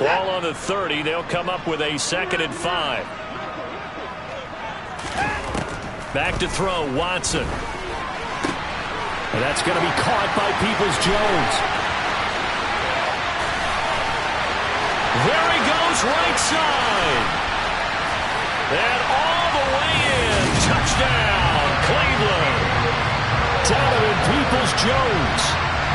Ball on the 30. They'll come up with a 2nd and 5. Back to throw, Watson. And that's going to be caught by Peoples-Jones. There he goes, right side. And all the way in. Touchdown, Cleveland. Donovan Peoples-Jones.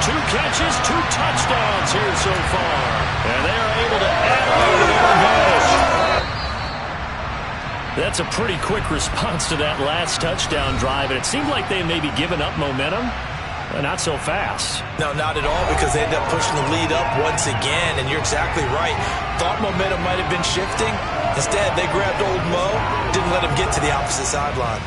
2 catches, 2 touchdowns here so far. And they are able to add on to their advantage. That's a pretty quick response to that last touchdown drive. And it seemed like they maybe given up momentum. Not so fast. No, not at all, because they ended up pushing the lead up once again. And you're exactly right. Thought momentum might have been shifting. Instead, they grabbed old Mo, didn't let him get to the opposite sideline.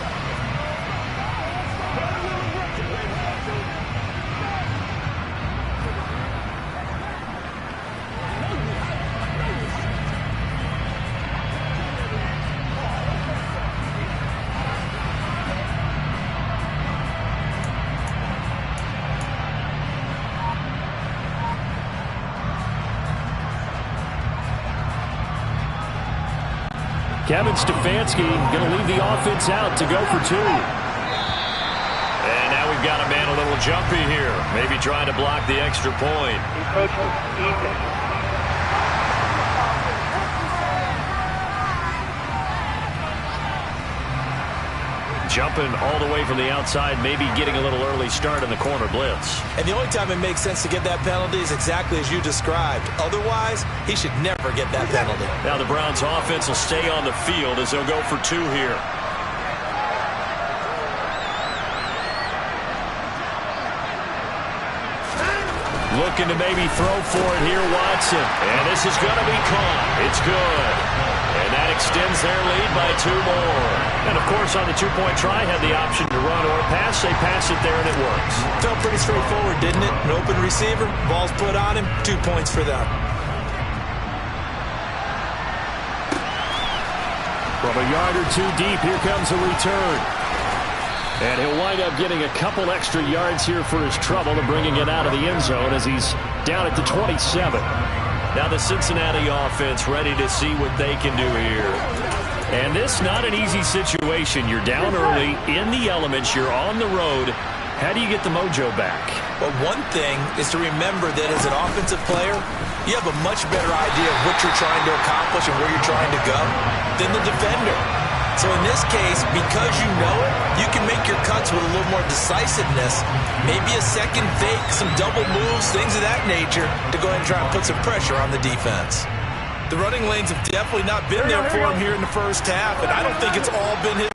Kevin Stefanski going to leave the offense out to go for 2. And now we've got a man a little jumpy here. Maybe trying to block the extra point. Jumping all the way from the outside, maybe getting a little early start in the corner blitz. And the only time it makes sense to get that penalty is exactly as you described. Otherwise, he should never get that penalty. Now the Browns offense will stay on the field as they'll go for 2 here. Looking to maybe throw for it here, Watson. And this is going to be caught. It's good. And that extends their lead by 2 more. And, of course, on the 2-point try, had the option to run or pass. They pass it there, and it works. Felt pretty straightforward, didn't it? An open receiver, ball's put on him, 2 points for them. From a yard or 2 deep, here comes a return. And he'll wind up getting a couple extra yards here for his trouble and bringing it out of the end zone as he's down at the 27. Now the Cincinnati offense ready to see what they can do here. And this not an easy situation. You're down early, in the elements, you're on the road. How do you get the mojo back? Well, one thing is to remember that as an offensive player, you have a much better idea of what you're trying to accomplish and where you're trying to go than the defender. So in this case, because you know it, you can make your cuts with a little more decisiveness. Maybe a second fake, some double moves, things of that nature to go ahead and try and put some pressure on the defense. The running lanes have definitely not been there for him here in the first half, and I don't think it's all been his...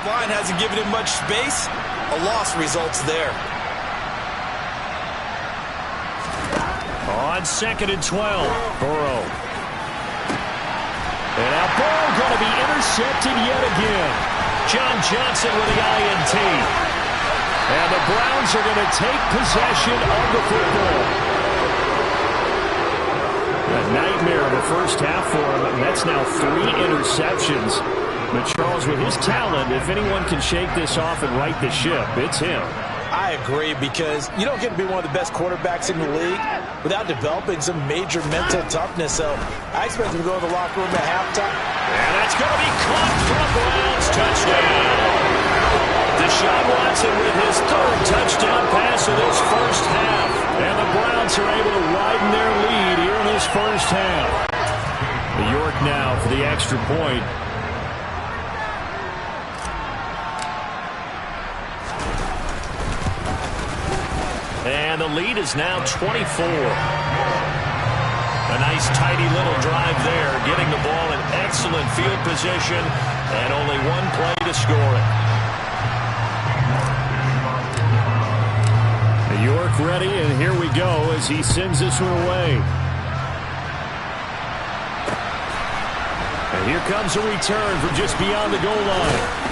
line hasn't given him much space. A loss results there. On 2nd and 12, Burrow. And now Burrow going to be intercepted yet again. John Johnson with the INT. And the Browns are going to take possession of the football. A nightmare of the first half for him, and that's now 3 interceptions. But Charles, with his talent, if anyone can shake this off and right the ship, it's him. I agree, because you don't get to be one of the best quarterbacks in the league without developing some major mental toughness. So I expect him to go to the locker room at halftime. And that's going to be caught from Browns. Touchdown. Deshaun Watson with his 3rd touchdown pass of this first half. And the Browns are able to widen their lead here in this first half. York now for the extra point. And the lead is now 24. A nice tidy little drive there, getting the ball in excellent field position, and only 1 play to score it. ready, and here we go as he sends this one away. And here comes a return from just beyond the goal line.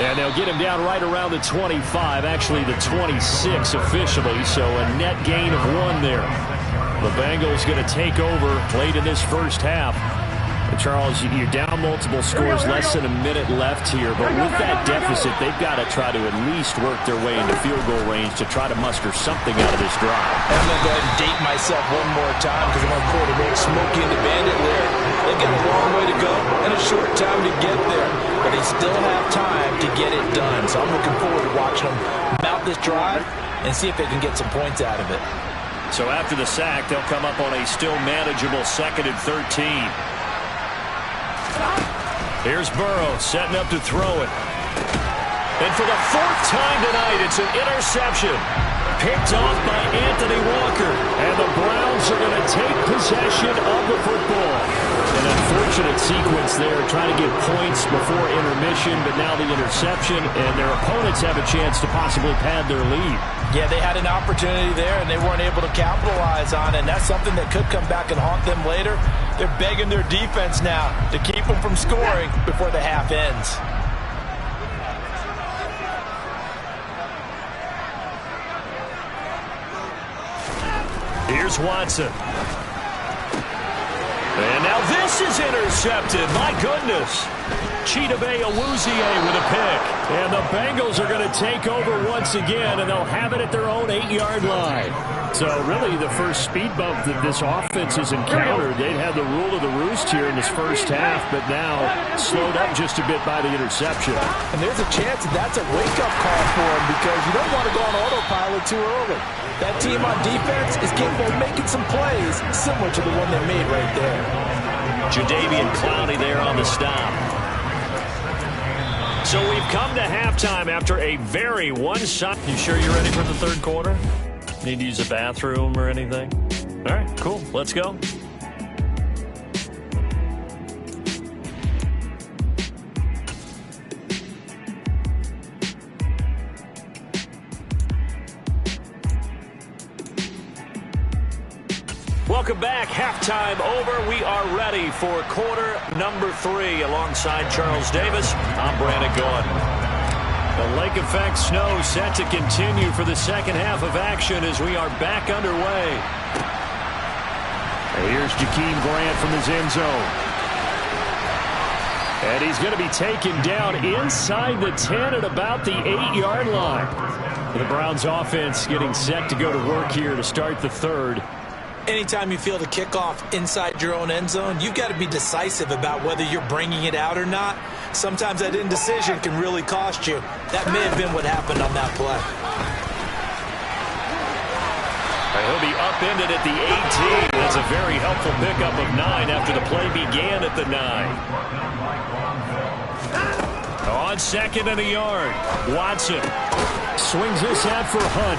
And they'll get him down right around the 25, actually the 26 officially, so a net gain of 1 there. The Bengals going to take over late in this first half. And Charles, you're down multiple scores, less than a minute left here, but with that deficit, they've got to try to at least work their way into field goal range to try to muster something out of this drive. I'm going to go ahead and date myself one more time because I'm on quarterback Smokey and the Bandit there. They've got a long way to go and a short time to get there, but they still have time to get it done. So I'm looking forward to watching them mount this drive and see if they can get some points out of it. So after the sack, they'll come up on a still manageable 2nd and 13. Here's Burrow setting up to throw it. And for the 4th time tonight, it's an interception. Picked off by Anthony Walker. And the Browns are going to take possession of the football. An unfortunate sequence there, trying to get points before intermission, but now the interception, and their opponents have a chance to possibly pad their lead. Yeah, they had an opportunity there, and they weren't able to capitalize on it, and that's something that could come back and haunt them later. They're begging their defense now to keep them from scoring before the half ends. Here's Watson. And now this is intercepted. My goodness. Chidobe Awuzie with a pick. And the Bengals are going to take over once again, and they'll have it at their own 8-yard line. So really the first speed bump that this offense has encountered, they'd had the rule of the roost here in this first half, but now slowed up just a bit by the interception. And there's a chance that that's a wake-up call for them because you don't want to go on autopilot too early. That team on defense is capable of making some plays similar to the one they made right there. Jadeveon Clowney there on the stop. So we've come to halftime after a very one-sided. You sure you're ready for the third quarter? Need to use a bathroom or anything? All right, cool. Let's go. Welcome back. Halftime over. We are ready for quarter number 3 alongside Charles Davis. I'm Brandon Gaudin. The lake effect snow set to continue for the second half of action as we are back underway. Here's Jakeem Grant from his end zone. And he's going to be taken down inside the 10 at about the 8-yard line. The Browns offense getting set to go to work here to start the third. Anytime you feel the kickoff inside your own end zone, you've got to be decisive about whether you're bringing it out or not. Sometimes that indecision can really cost you. That may have been what happened on that play. He'll be upended at the 18. That's a very helpful pickup of 9 after the play began at the 9. On 2nd and a yard, Watson swings this out for Hunt.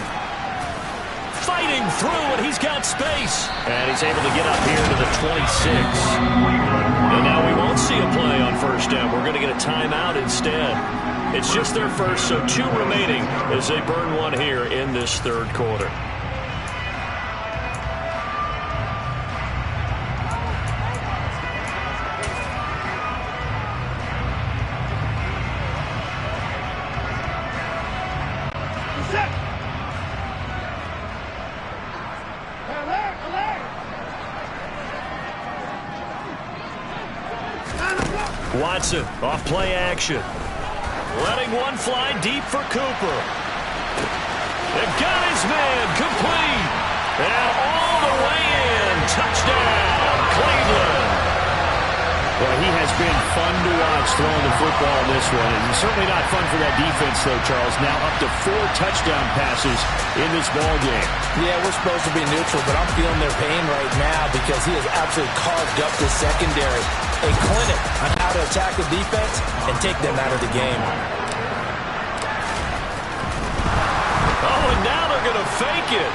Fighting through, and he's got space. And he's able to get up here to the 26. And now we won't see a play on first down. We're going to get a timeout instead. It's just their first, so 2 remaining as they burn 1 here in this third quarter. Watson off play action. Letting one fly deep for Cooper. They've got his man complete. And all the way in. Touchdown, Cleveland. Well, he has been fun to watch throwing the football in this one. And certainly not fun for that defense, though, Charles. Now up to 4 touchdown passes in this ball game. Yeah, we're supposed to be neutral, but I'm feeling their pain right now because he has absolutely carved up this secondary. A clinic on how to attack the defense and take them out of the game. Oh, and now they're going to fake it.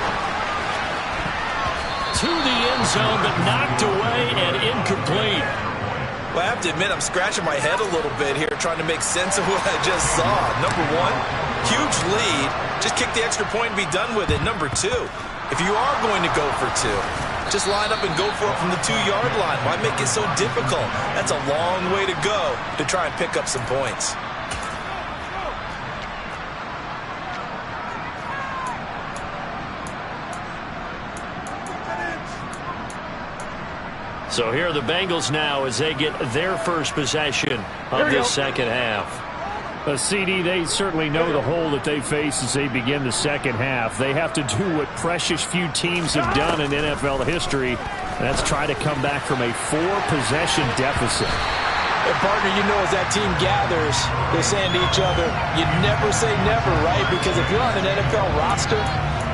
To the end zone, but knocked away and incomplete. Well, I have to admit, I'm scratching my head a little bit here trying to make sense of what I just saw. Number one, huge lead. Just kick the extra point and be done with it. Number two, if you are going to go for two, just line up and go for it from the 2-yard line. Why make it so difficult? That's a long way to go to try and pick up some points. So here are the Bengals now as they get their first possession of this second half. CD, they certainly know the hole that they face as they begin the second half. They have to do what precious few teams have done in NFL history. That's try to come back from a 4-possession deficit. And partner, you know, as that team gathers, they're saying to each other, you never say never, right? Because if you're on an NFL roster,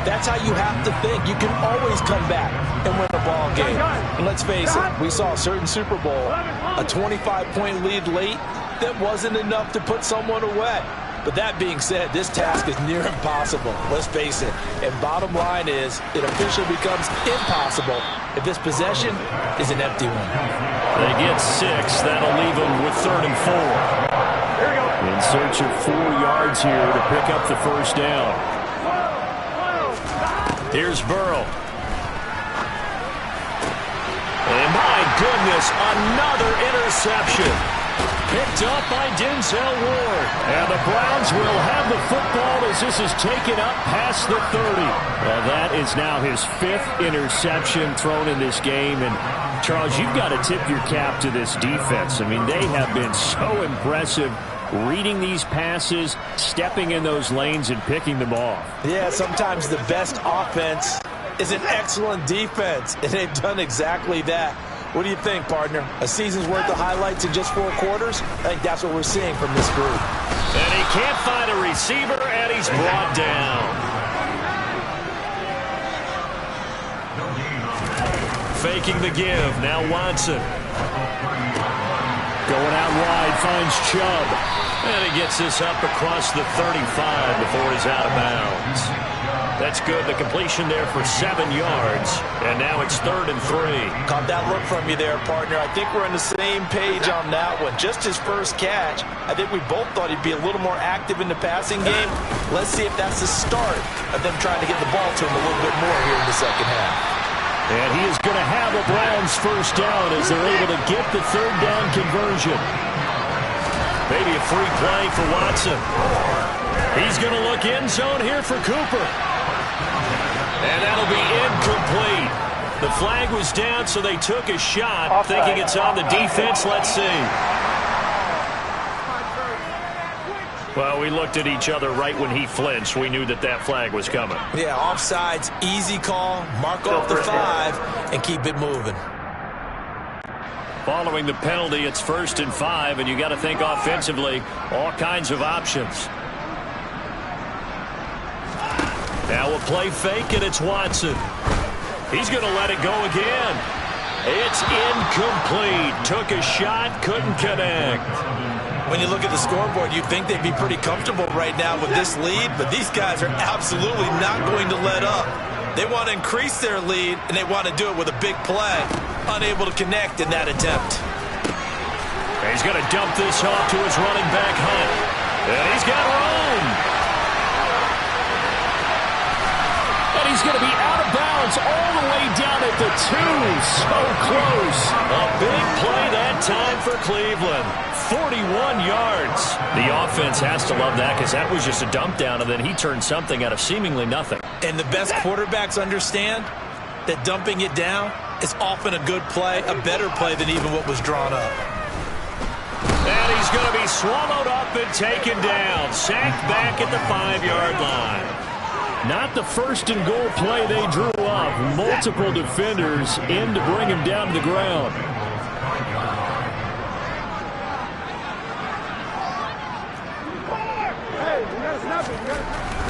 that's how you have to think. You can always come back and win a ball game. And let's face it, we saw a certain Super Bowl, a 25-point lead late that wasn't enough to put someone away. But that being said, this task is near impossible. Let's face it. And bottom line is, it officially becomes impossible if this possession is an empty one. They get 6. That'll leave them with 3rd and 4. In search of 4 yards here to pick up the first down. Here's Burrow. And my goodness, another interception. Picked up by Denzel Ward. And the Browns will have the football as this is taken up past the 30. Well, that is now his 5th interception thrown in this game. And, Charles, you've got to tip your cap to this defense. I mean, they have been so impressive reading these passes, stepping in those lanes, and picking them off. Yeah, sometimes the best offense is an excellent defense, and they've done exactly that. What do you think, partner? A season's worth of highlights in just 4 quarters? I think that's what we're seeing from this group. And he can't find a receiver, and he's brought down. Faking the give. Now Watson. Going out wide, finds Chubb. And he gets this up across the 35 before he's out of bounds. That's good. The completion there for 7 yards. And now it's 3rd and 3. Caught that look from you there, partner. I think we're on the same page on that one. Just his first catch. I think we both thought he'd be a little more active in the passing game. Let's see if that's the start of them trying to get the ball to him a little bit more here in the second half. And he is going to have a Browns first down as they're able to get the 3rd down conversion. Maybe a free play for Watson. He's going to look end zone here for Cooper. And that'll be incomplete. The flag was down, so they took a shot, thinking it's on the defense. Let's see. Well, we looked at each other right when he flinched. We knew that that flag was coming. Yeah, offsides, easy call, mark off the 5, and keep it moving. Following the penalty, it's 1st and 5, and you got to think offensively, all kinds of options. Now a play fake, and it's Watson. He's going to let it go again. It's incomplete. Took a shot, couldn't connect. When you look at the scoreboard, you'd think they'd be pretty comfortable right now with this lead, but these guys are absolutely not going to let up. They want to increase their lead, and they want to do it with a big play. Unable to connect in that attempt. He's going to dump this off to his running back, Hunt. And he's got room. And he's going to be out of bounds all the way down at the 2. So close. A big play that time for Cleveland. 41 yards. The offense has to love that because that was just a dump down, and then he turned something out of seemingly nothing. And the best quarterbacks understand that dumping it down is often a good play, a better play than even what was drawn up. And he's going to be swallowed up and taken down. Sacked back at the 5-yard line. Not the 1st and goal play they drew up. Multiple defenders in to bring him down to the ground.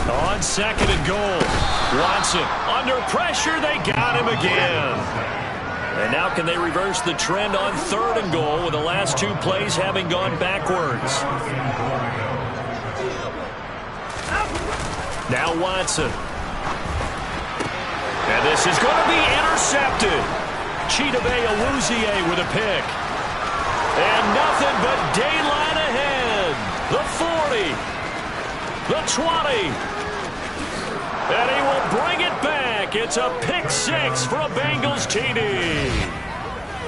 On 2nd and goal. Watson under pressure. They got him again. And now can they reverse the trend on 3rd and goal with the last 2 plays having gone backwards? Now Watson. And this is going to be intercepted. Chidobe Awuzie with a pick. And nothing but daylight ahead. The 40. The 20. And he will bring it back. It's a pick six for a Bengals TD.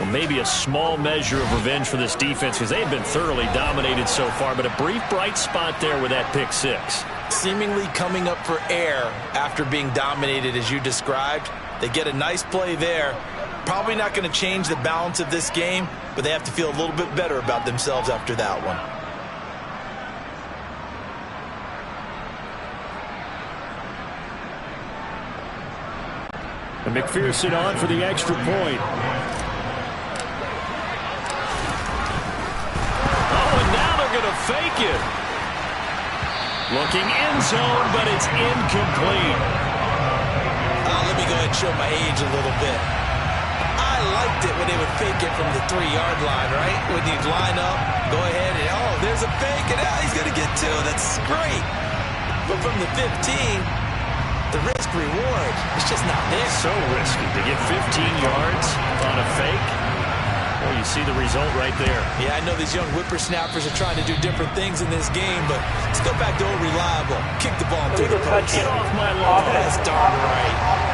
Well, maybe a small measure of revenge for this defense because they've been thoroughly dominated so far, but a brief bright spot there with that pick six. Seemingly coming up for air after being dominated as you described. They get a nice play there. Probably not going to change the balance of this game, but they have to feel a little bit better about themselves after that one. And McPherson on for the extra point. Oh, and now they're going to fake it. Looking end zone, but it's incomplete. Let me go ahead and show my age a little bit. I liked it when they would fake it from the 3-yard line, right? When you'd line up, go ahead and, oh, there's a fake, and he's going to get two. That's great. But from the 15, the risk-reward is just not there. So risky to get 15 yards on a fake. Well, you see the result right there. Yeah, I know these young whippersnappers are trying to do different things in this game, but let's go back to old reliable. Kick the ball through the post. Get off my lawn. That's darn right.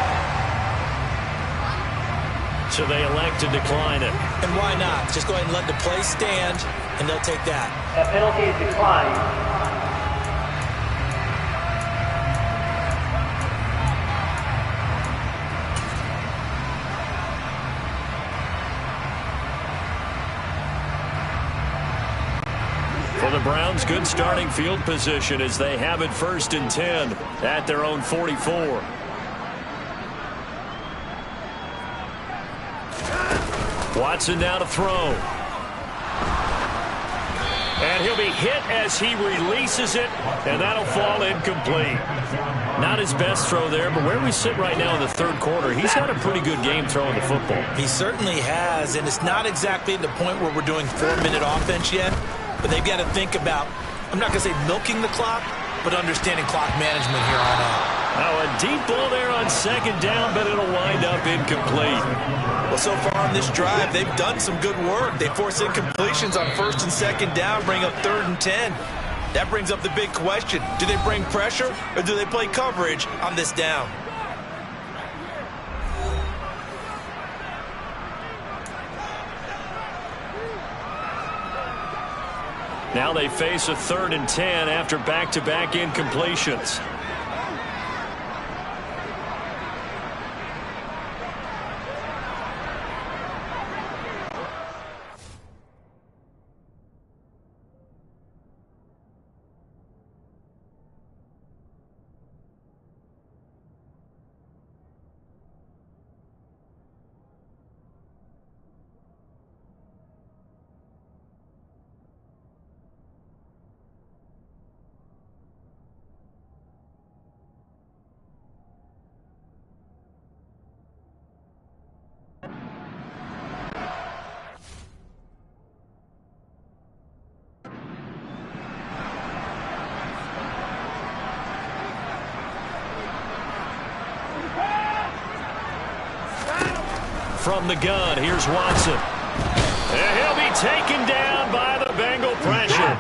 So they elect to decline it. And why not? Just go ahead and let the play stand, and they'll take that. That penalty is declined. For the Browns, good starting field position as they have it 1st and 10 at their own 44. Watson now to throw. And he'll be hit as he releases it, and that'll fall incomplete. Not his best throw there, but where we sit right now in the 3rd quarter, he's had a pretty good game throwing the football. He certainly has, and it's not exactly at the point where we're doing 4-minute offense yet, but they've got to think about, I'm not going to say milking the clock, but understanding clock management here on out. Oh, a deep ball there on 2nd down, but it'll wind up incomplete. Well, so far on this drive, they've done some good work. They force incompletions on 1st and 2nd down, bring up 3rd and 10. That brings up the big question. Do they bring pressure, or do they play coverage on this down? Now they face a 3rd and 10 after back-to-back incompletions. From the gun, here's Watson. And he'll be taken down by the Bengal pressure.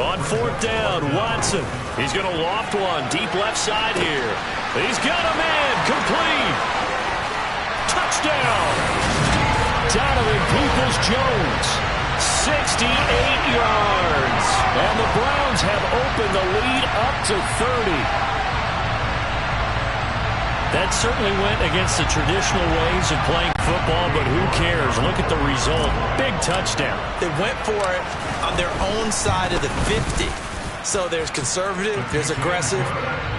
On 4th down, Watson. He's going to loft one deep left side here. He's got a man complete. Touchdown. Donovan Peoples-Jones. 68 yards. And the Browns have opened the lead up to 30. That certainly went against the traditional ways of playing football, but who cares? Look at the result. Big touchdown. They went for it on their own side of the 50. So there's conservative, there's aggressive,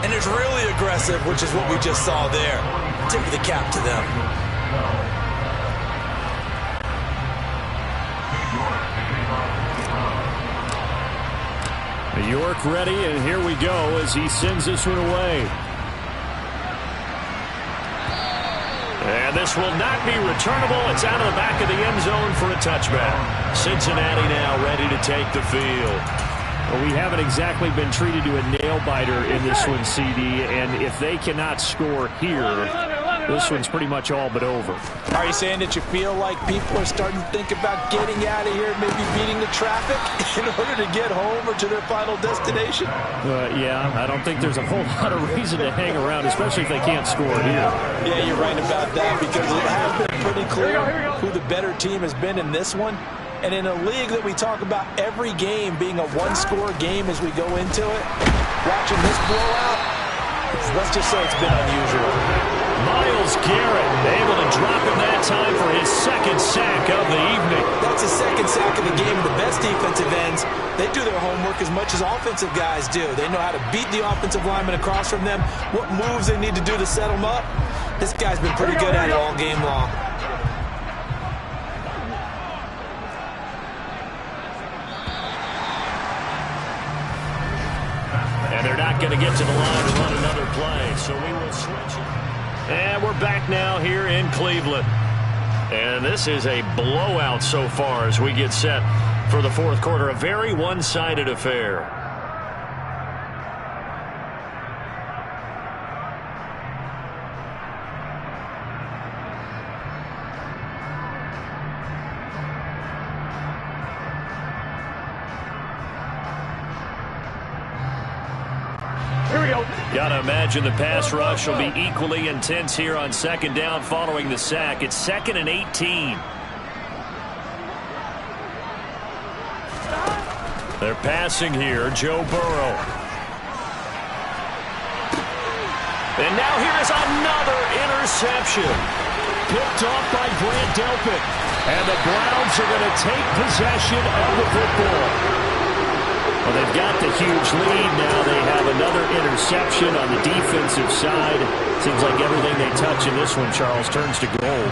and there's really aggressive, which is what we just saw there. Tip of the cap to them. York ready, and here we go as he sends this one away. And this will not be returnable. It's out of the back of the end zone for a touchback. Cincinnati now ready to take the field. Well, we haven't exactly been treated to a nail-biter in this one, CD, and if they cannot score here, This one's pretty much all but over. Are you saying that you feel like people are starting to think about getting out of here, maybe beating the traffic in order to get home or to their final destination? Yeah, I don't think there's a whole lot of reason to hang around, especially if they can't score here. Yeah, you're right about that, because it has been pretty clear who the better team has been in this one. And in a league that we talk about every game being a one-score game as we go into it, watching this blowout, let's just say it's been unusual. Myles Garrett able to drop him that time for his second sack of the evening. That's the second sack of the game. The best defensive ends, they do their homework as much as offensive guys do. They know how to beat the offensive lineman across from them, what moves they need to do to set them up. This guy's been pretty good at it all game long. And they're not going to get to the line to run another play, so we will switch it. And we're back now here in Cleveland. And this is a blowout so far as we get set for the fourth quarter. A very one-sided affair. Got to imagine the pass rush will be equally intense here on second down following the sack. It's 2nd and 18. They're passing here, Joe Burrow. And now here is another interception. Picked off by Grant Delpit. And the Browns are going to take possession of the football. Well, they've got the huge lead now. They have another interception on the defensive side. Seems like everything they touch in this one, Charles, turns to gold.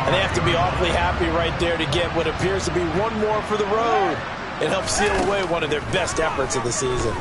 And they have to be awfully happy right there to get what appears to be one more for the road. It helps seal away one of their best efforts of the season.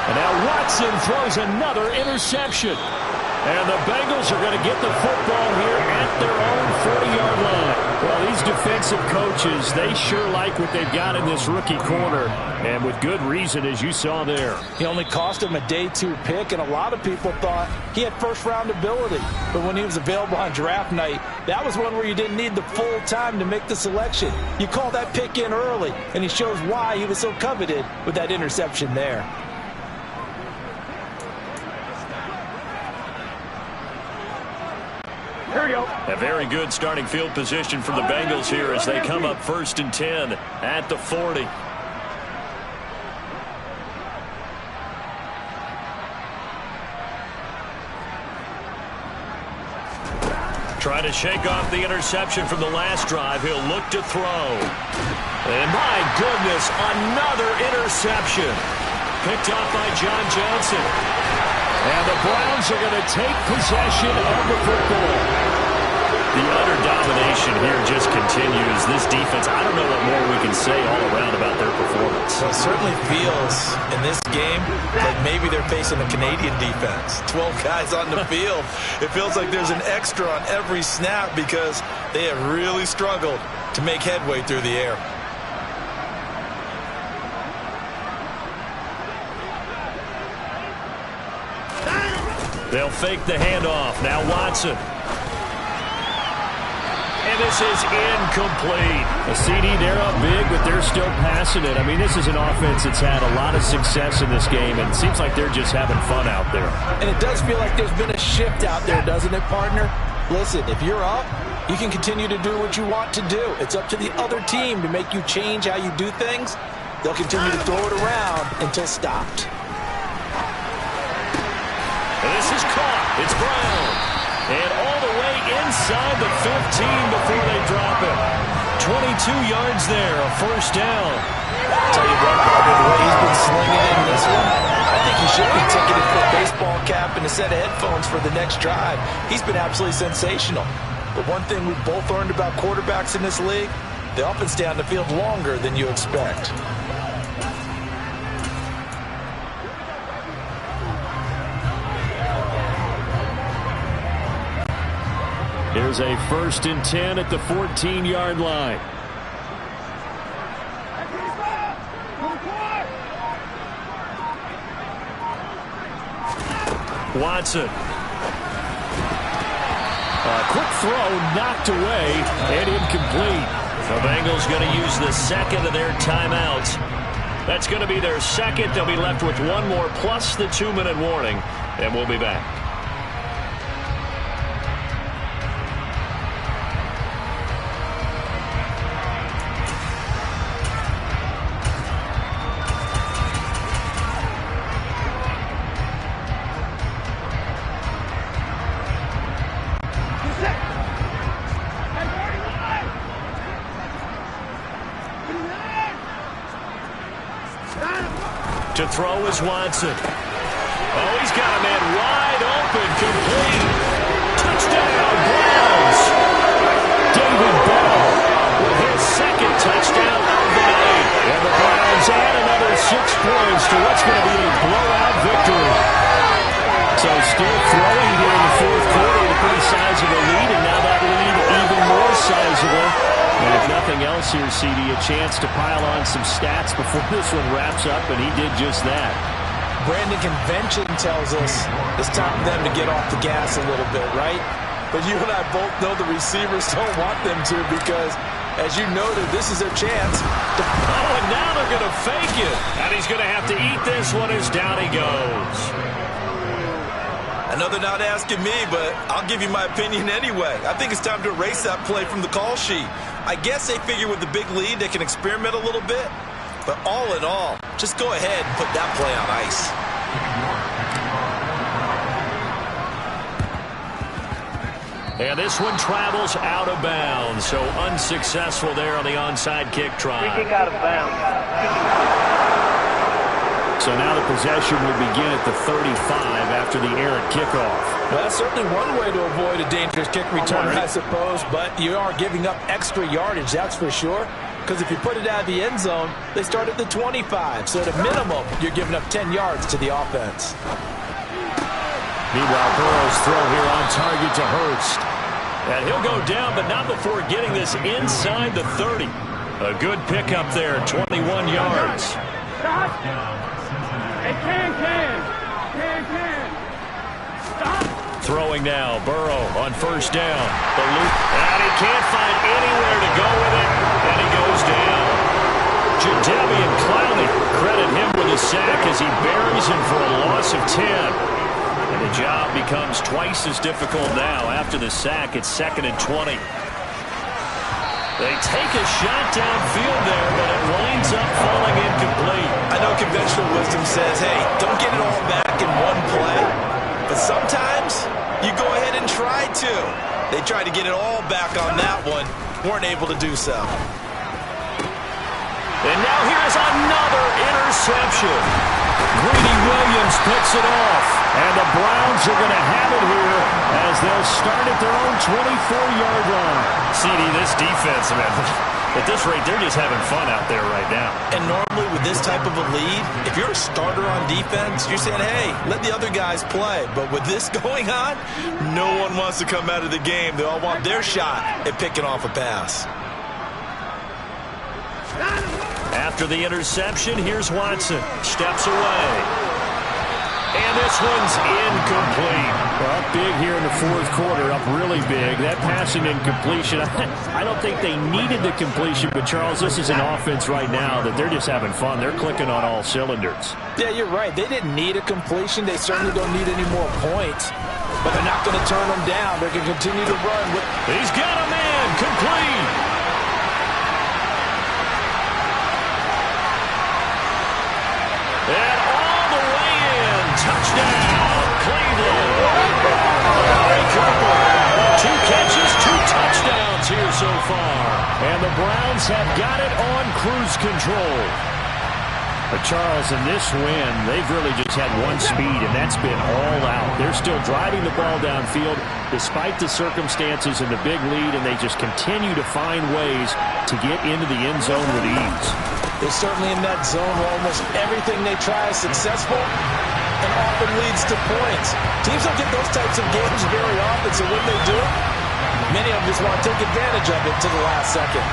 And now Watson throws another interception. And the Bengals are going to get the football here at their own 40-yard line. Well, these defensive coaches, they sure like what they've got in this rookie corner. And with good reason, as you saw there. He only cost him a day 2 pick, and a lot of people thought he had first-round ability. But when he was available on draft night, that was one where you didn't need the full time to make the selection. You call that pick in early, and he shows why he was so coveted with that interception there. A very good starting field position for the Bengals here as they come up 1st and 10 at the 40. Trying to shake off the interception from the last drive. He'll look to throw. And my goodness, another interception. Picked off by John Johnson. And the Browns are going to take possession of the football. The utter domination here just continues. This defense, I don't know what more we can say all around about their performance. Well, it certainly feels in this game like maybe they're facing a Canadian defense. 12 guys on the field. It feels like there's an extra on every snap because they have really struggled to make headway through the air. They'll fake the handoff. Now Watson. And this is incomplete. A CD, they're up big, but they're still passing it. I mean, this is an offense that's had a lot of success in this game, and it seems like they're just having fun out there. And it does feel like there's been a shift out there, doesn't it, partner? Listen, if you're up, you can continue to do what you want to do. It's up to the other team to make you change how you do things. They'll continue to throw it around until stopped. And this is caught. It's Brown. And all the way inside the 15 before they drop it. 22 yards there, a first down. I'll tell you what, partner, the way he's been slinging in this one, I think he should be ticketed for a baseball cap and a set of headphones for the next drive. He's been absolutely sensational. But one thing we've both learned about quarterbacks in this league, they often stay on the field longer than you expect. Here's a 1st and 10 at the 14-yard line. Watson Quick throw knocked away and incomplete. The Bengals going to use the second of their timeouts. That's going to be their second. They'll be left with one more plus the 2-minute warning, and we'll be back. To throw is Watson. Oh, he's got a man wide open, complete. Touchdown, Browns. David Bell with his second touchdown of the night. And the Browns add another 6 points to what's going to be a blowout victory. So still throwing here in the fourth quarter with a pretty sizable lead, and now that lead even more sizable. And if nothing else here, CD, a chance to pile on some stats before this one wraps up, and he did just that. Brandon, convention tells us it's time for them to get off the gas a little bit, right? But you and I both know the receivers don't want them to because, as you noted, this is their chance. Oh, and now they're going to fake it. And he's going to have to eat this one as down he goes. I know they're not asking me, but I'll give you my opinion anyway. I think it's time to erase that play from the call sheet. I guess they figure with the big lead they can experiment a little bit. But all in all, just go ahead and put that play on ice. And this one travels out of bounds. So unsuccessful there on the onside kick try. Free kick out of bounds. So now the possession will begin at the 35 after the errant kickoff. Well, that's certainly one way to avoid a dangerous kick return, I suppose, but you are giving up extra yardage, that's for sure. Because if you put it out of the end zone, they start at the 25. So at a minimum, you're giving up 10 yards to the offense. Meanwhile, Burrow's throw here on target to Hurst. And he'll go down, but not before getting this inside the 30. A good pickup there, 21 yards. Throwing now, Burrow on first down. The loop, and he can't find anywhere to go with it, and he goes down. Jadeveon Clowney, credit him with a sack as he buries him for a loss of 10. And the job becomes twice as difficult now after the sack. It's 2nd and 20. They take a shot downfield there, but it winds up falling incomplete. I know conventional wisdom says, hey, don't get it all back in one play. But sometimes you go ahead and try to. They tried to get it all back on that one. Weren't able to do so. And now here's another interception. Greedy Williams picks it off. And the Browns are going to have it here as they'll start at their own 24-yard line. CD, this defense, man, at this rate, they're just having fun out there right now. And normally with this type of a lead, if you're a starter on defense, you're saying, hey, let the other guys play. But with this going on, no one wants to come out of the game. They all want their shot at picking off a pass. After the interception, here's Watson. Steps away. And this one's incomplete. Well, up big here in the fourth quarter, up really big. That passing incompletion, I don't think they needed the completion, but Charles, this is an offense right now that they're just having fun. They're clicking on all cylinders. Yeah, you're right. They didn't need a completion. They certainly don't need any more points, but they're not going to turn them down. They're going to continue to run. He's got a man, complete. And all the way in, touchdown, Cleveland. Amari Cooper, 2 catches, 2 touchdowns here so far. And the Browns have got it on cruise control. But Charles, in this win, they've really just had one speed, and that's been all out. They're still driving the ball downfield despite the circumstances and the big lead, and they just continue to find ways to get into the end zone with ease. They're certainly in that zone where almost everything they try is successful and often leads to points. Teams don't get those types of games very often, so when they do, many of them just want to take advantage of it to the last second.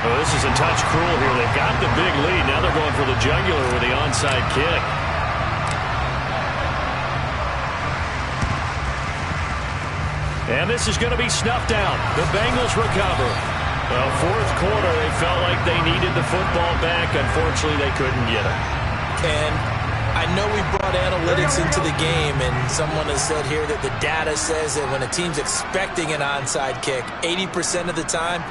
Oh, this is a touch cruel here. They've got the big lead. Now they're going for the jugular with the onside kick. And this is going to be snuffed out. The Bengals recover. Well, fourth quarter, they felt like they needed the football back. Unfortunately, they couldn't get it. And I know we brought analytics into the game, and someone has said here that the data says that when a team's expecting an onside kick, 80% of the time,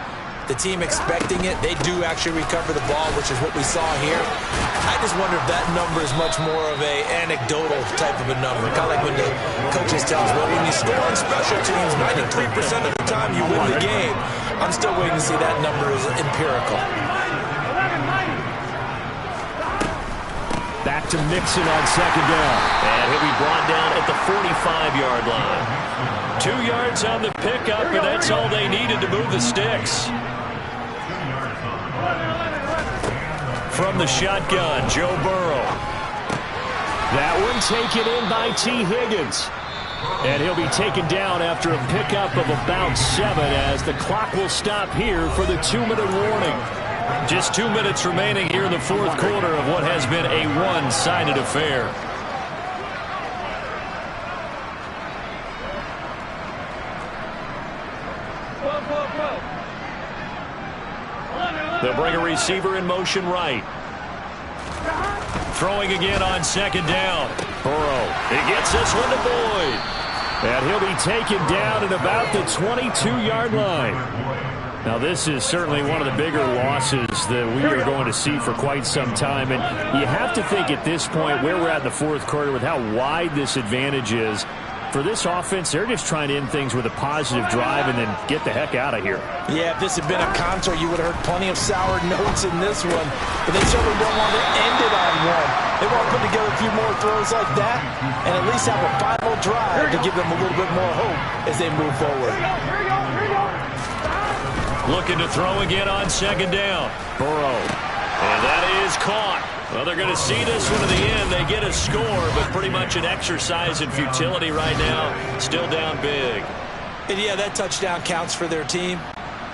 the team expecting it, they do actually recover the ball, which is what we saw here. I just wonder if that number is much more of a anecdotal type of a number. Kind of like when the coaches tell us, well, when you score on special teams, 93% of the time you win the game. I'm still waiting to see that number is empirical. Back to Mixon on second down. And he'll be brought down at the 45-yard line. 2 yards on the pickup, and that's all they needed to move the sticks. From the shotgun, Joe Burrow. That one taken in by T. Higgins. And he'll be taken down after a pickup of about 7 as the clock will stop here for the 2-minute warning. Just 2 minutes remaining here in the fourth quarter of what has been a one-sided affair. They'll bring a receiver in motion right. Throwing again on second down. Burrow. He gets this one to Boyd. And he'll be taken down at about the 22-yard line. Now, this is certainly one of the bigger losses that we are going to see for quite some time. And you have to think at this point where we're at in the fourth quarter with how wide this advantage is. For this offense, they're just trying to end things with a positive drive and then get the heck out of here. Yeah, if this had been a concert, you would have heard plenty of sour notes in this one. But they certainly don't want to end it on one. They want to put together a few more throws like that and at least have a final drive to give them a little bit more hope as they move forward. Looking to throw again on second down. Burrow. And that is caught. Well, they're going to see this one to the end. They get a score, but pretty much an exercise in futility right now. Still down big. And yeah, that touchdown counts for their team,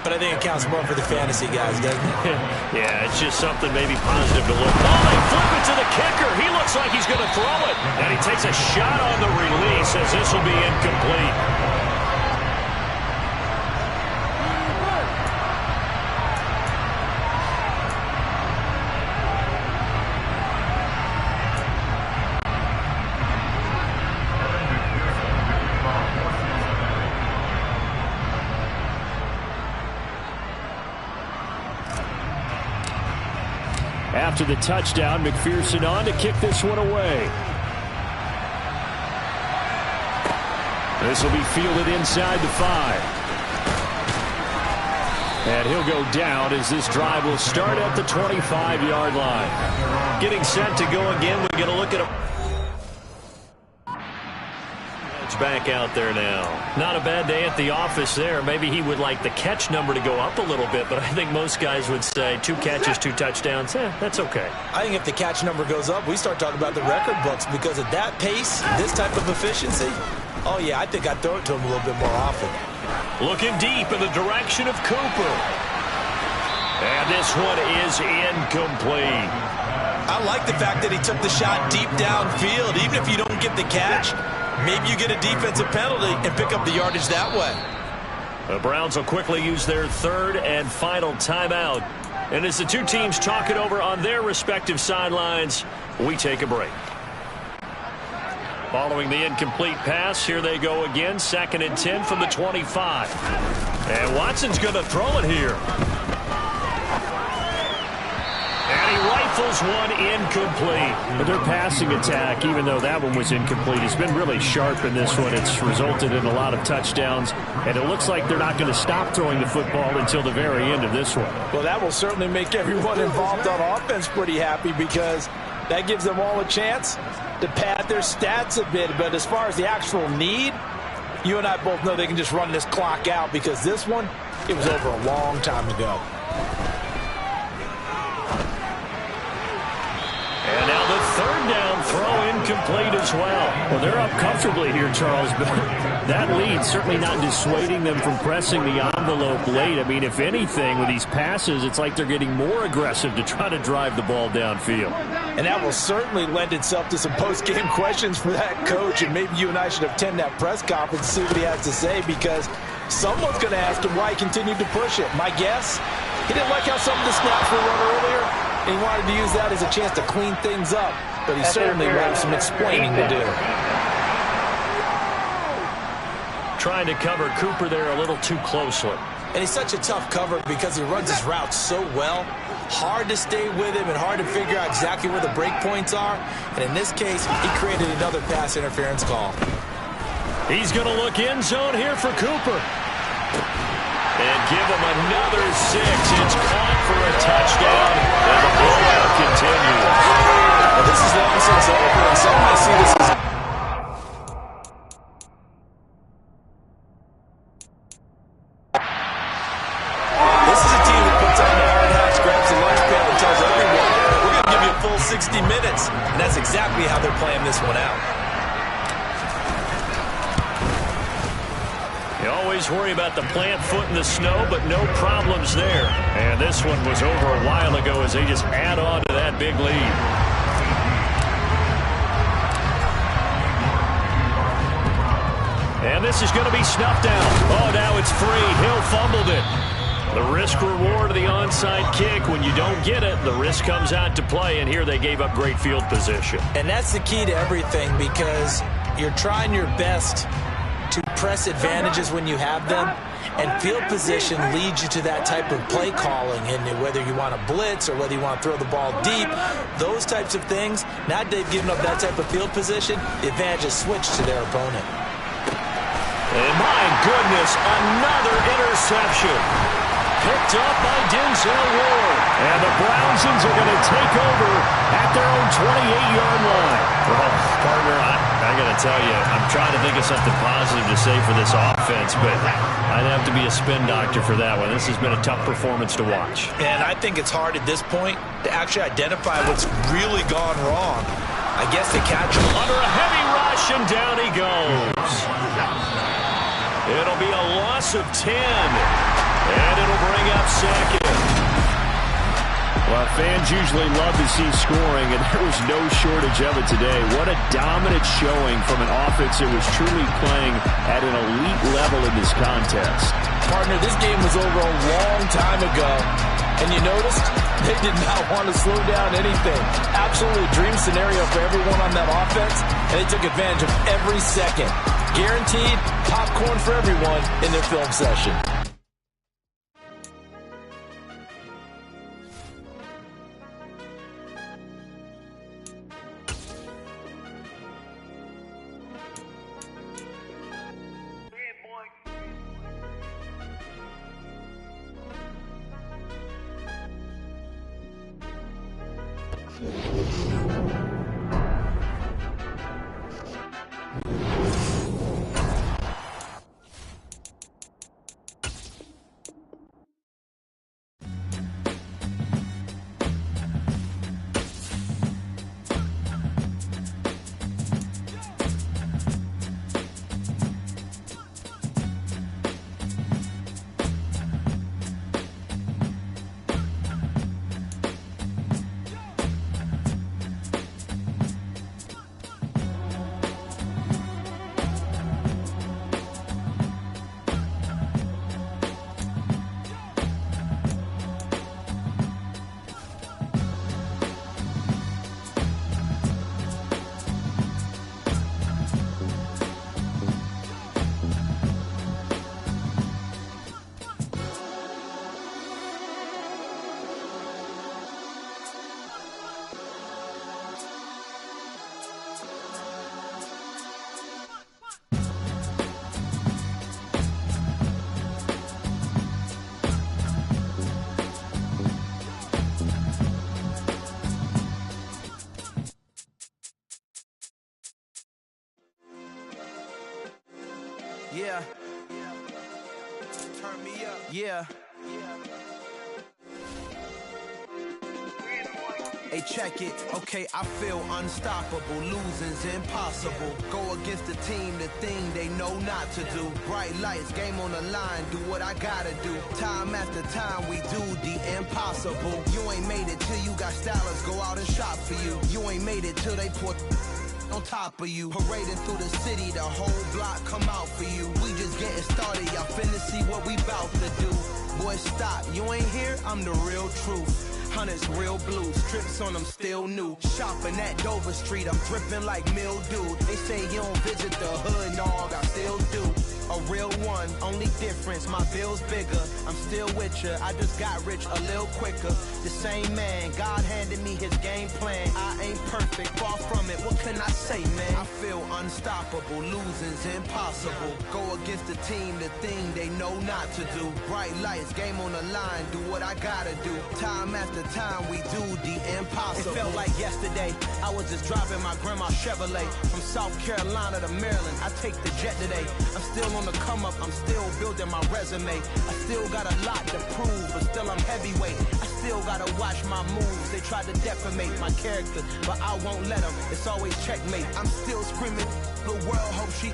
but I think it counts more for the fantasy guys, doesn't it? Yeah, it's just something maybe positive to look. Oh, they flip it to the kicker. He looks like he's going to throw it. And he takes a shot on the release as this will be incomplete. After the touchdown, McPherson on to kick this one away. This will be fielded inside the 5. And he'll go down as this drive will start at the 25-yard line. Getting set to go again. We're going to look at him. Back out there now. Not a bad day at the office there. Maybe he would like the catch number to go up a little bit, but I think most guys would say 2 catches, 2 touchdowns. That's okay. I think if the catch number goes up, we start talking about the record books because at that pace, this type of efficiency, oh yeah, I think I'd throw it to him a little bit more often. Looking deep in the direction of Cooper. And this one is incomplete. I like the fact that he took the shot deep downfield. Even if you don't get the catch, maybe you get a defensive penalty and pick up the yardage that way. The Browns will quickly use their third and final timeout. And as the two teams talk it over on their respective sidelines, we take a break. Following the incomplete pass, here they go again. 2nd and 10 from the 25. And Watson's going to throw it here. And he rifles one incomplete. But their passing attack, even though that one was incomplete, has been really sharp in this one. It's resulted in a lot of touchdowns. And it looks like they're not going to stop throwing the football until the very end of this one. Well, that will certainly make everyone involved on offense pretty happy because that gives them all a chance to pad their stats a bit. But as far as the actual need, you and I both know they can just run this clock out because this one, it was over a long time ago. And now the third down throw incomplete as well. Well, they're up comfortably here, Charles, but that lead certainly not dissuading them from pressing the envelope late. I mean, if anything, with these passes, it's like they're getting more aggressive to try to drive the ball downfield. And that will certainly lend itself to some post-game questions for that coach, and maybe you and I should attend that press conference and see what he has to say, because someone's going to ask him why he continued to push it. My guess, he didn't like how some of the snaps were run earlier, and he wanted to use that as a chance to clean things up, but he certainly will have some explaining to do. Trying to cover Cooper there a little too closely. And he's such a tough cover because he runs his routes so well. Hard to stay with him and hard to figure out exactly where the break points are. And in this case, he created another pass interference call. He's going to look end zone here for Cooper. And give him another 6. It's caught for a touchdown. And the blowout continues. Well, this is long since over, and some might see this as... This is a team that puts on the hard hats, grabs the lunch pail, and tells everyone, we're going to give you a full 60 minutes. And that's exactly how they're playing this one out. You always worry about the plant foot in the snow, but no problems there. And this one was over a while ago as they just add on to that big lead. And this is going to be snuffed out. Oh, now it's free. Hill fumbled it. The risk-reward of the onside kick. When you don't get it, the risk comes out to play, and here they gave up great field position. And that's the key to everything, because you're trying your best to press advantages when you have them, and field position leads you to that type of play calling, and whether you want to blitz or whether you want to throw the ball deep, those types of things. Now they've given up that type of field position, the advantage is switched to their opponent. And my goodness, another interception. Picked up by Denzel Ward. And the Brownsons are going to take over at their own 28-yard line. Well, partner, I got to tell you, I'm trying to think of something positive to say for this offense, but I'd have to be a spin doctor for that one. This has been a tough performance to watch. And I think it's hard at this point to actually identify what's really gone wrong. I guess they catch him under a heavy rush, and down he goes. It'll be a loss of 10. And it'll bring up second. Well, fans usually love to see scoring, and there was no shortage of it today. What a dominant showing from an offense that was truly playing at an elite level in this contest. Partner, this game was over a long time ago, and you noticed they did not want to slow down anything. Absolutely a dream scenario for everyone on that offense, and they took advantage of every second. Guaranteed popcorn for everyone in their film session. Yeah. Turn me up. Yeah. Hey, check it. Okay, I feel unstoppable. Losing's impossible. Go against the team, the thing they know not to do. Bright lights, game on the line, do what I gotta do. Time after time, we do the impossible. You ain't made it till you got stylers go out and shop for you. You ain't made it till they put on top of you. Parading through the city, the whole block come out for you. We just getting started, y'all finna see what we bout to do. Boy, stop, you ain't here, I'm the real truth. Hunters, real blue, strips on them still new. Shopping at Dover Street, I'm dripping like mildew. They say you don't visit the hood, dog, I still do. A real one, only difference, my bill's bigger. I'm still with ya, I just got rich a little quicker. The same man, God handed me his game plan. I ain't perfect, far from it, what can I say, man? I feel unstoppable, losing's impossible. Go against the team, the thing they know not to do. Bright lights, game on the line, do what I gotta do. Time after time, we do the impossible. It felt like yesterday, I was just driving my grandma's Chevrolet. From South Carolina to Maryland, I take the jet today. I'm still on the come up, I'm still building my resume. I still got a lot to prove, but still I'm heavyweight. I still gotta watch my moves. They tried to defamate my character, but I won't let them. It's always checkmate. I'm still screaming, the world hope she.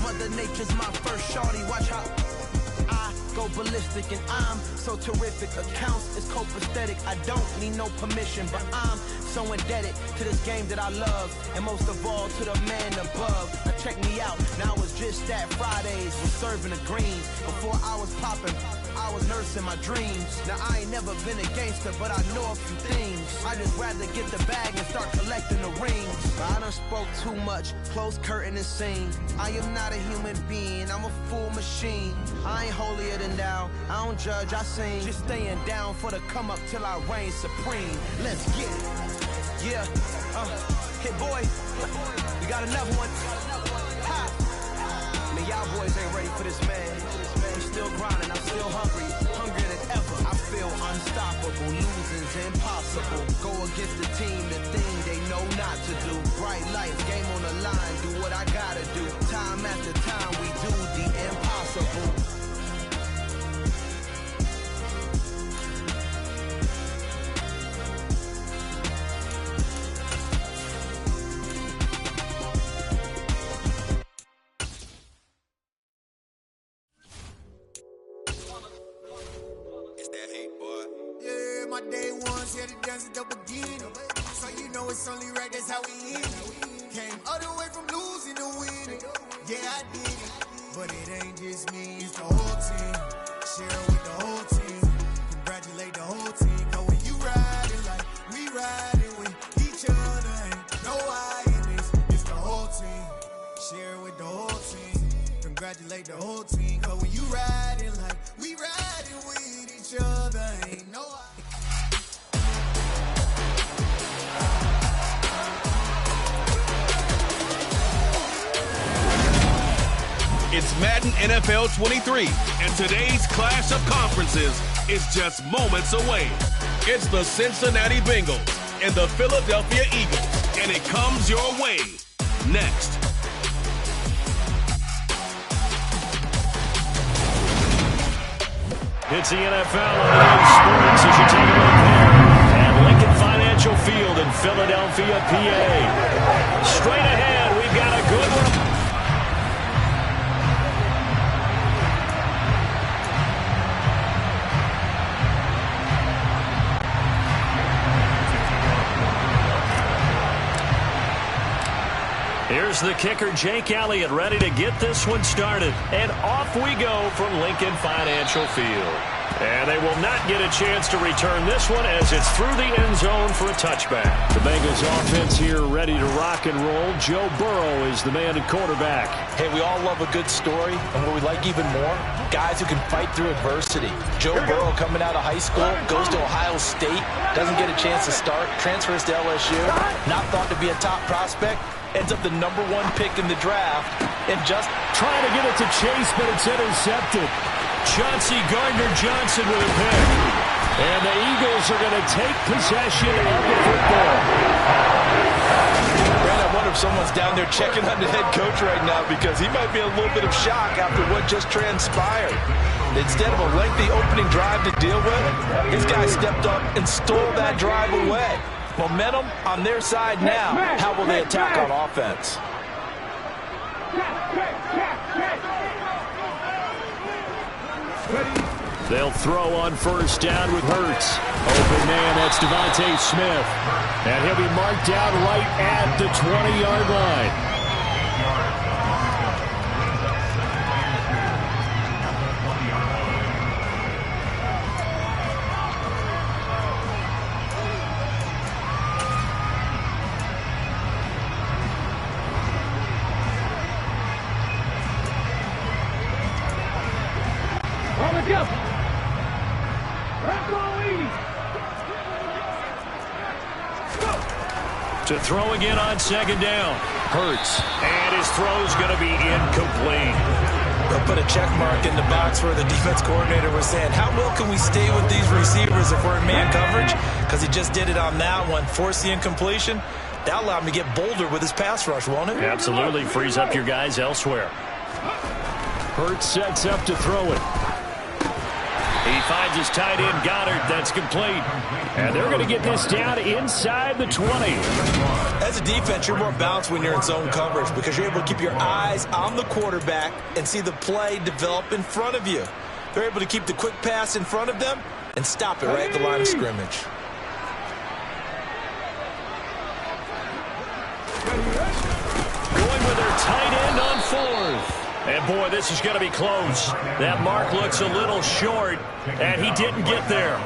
Mother Nature's my first shorty, watch how I go ballistic, and I'm so terrific. Accounts is copacetic. I don't need no permission, but I'm so indebted to this game that I love, and most of all to the man above. Now check me out, now it's just that Fridays was serving the greens. Before I was popping, I was nursing my dreams. Now I ain't never been a gangster, but I know a few things. I just rather get the bag and start collecting the rings. But I done spoke too much, close curtain and scene. I am not a human being, I'm a full machine. I ain't holier than thou, I don't judge, I sing. Just staying down for the come up till I reign supreme. Let's get it. Yeah, hit boy, we got another one. Ha. Man, y'all boys ain't ready for this, man. I'm still grinding, I'm still hungry, hungrier than ever. I feel unstoppable, losing's impossible. Go against the team, the thing they know not to do. Bright lights, game on the line, do what I gotta do. Time after time, we do the impossible. My day ones here to dance at the beginning. So you know it's only right, that's how we end it. Came all the way from losing to winning. Yeah, I did it. But it ain't just me, it's the whole team. Share with the whole team. Congratulate the whole team. Cause when you riding like we riding with each other, ain't no I in this. It's the whole team. Share with the whole team. Congratulate the whole team. Cause when you riding like we riding with each other, ain't no I. It's Madden NFL 23, and today's clash of conferences is just moments away. It's the Cincinnati Bengals and the Philadelphia Eagles, and it comes your way next. It's the NFL on EA Sports as you take a look there at Lincoln Financial Field in Philadelphia, PA. Straight ahead, we've got a good one. Here's the kicker, Jake Elliott, ready to get this one started. And off we go from Lincoln Financial Field. And they will not get a chance to return this one as it's through the end zone for a touchback. The Bengals offense here ready to rock and roll. Joe Burrow is the man at quarterback. Hey, we all love a good story, and what we like even more, guys who can fight through adversity. Joe Burrow coming out of high school, goes to Ohio State, doesn't get a chance to start, transfers to LSU, not thought to be a top prospect, ends up the #1 pick in the draft, and just trying to get it to Chase, but it's intercepted. Chauncey Gardner-Johnson with a pick. And the Eagles are going to take possession of the football. Brad, I wonder if someone's down there checking on the head coach right now because he might be a little bit of shock after what just transpired. Instead of a lengthy opening drive to deal with, this guy stepped up and stole that drive away. Momentum on their side now. How will they attack on offense? They'll throw on first down with Hurts. Open man, that's Devontae Smith. And he'll be marked down right at the 20-yard line. To throw again on second down. Hurts. And his throw's going to be incomplete. They'll put a check mark in the box where the defense coordinator was saying, how well can we stay with these receivers if we're in man coverage? Because he just did it on that one. Force the incompletion. That'll allow him to get bolder with his pass rush, won't it? Absolutely. Frees up your guys elsewhere. Hurts sets up to throw it. He finds his tight end, Goddard. That's complete. And they're going to get this down inside the 20. As a defense, you're more balanced when you're in zone coverage because you're able to keep your eyes on the quarterback and see the play develop in front of you. They're able to keep the quick pass in front of them and stop it right at the line of scrimmage. Going with their tight end on fourth. And, boy, this is going to be close. That mark looks a little short, and he didn't get there.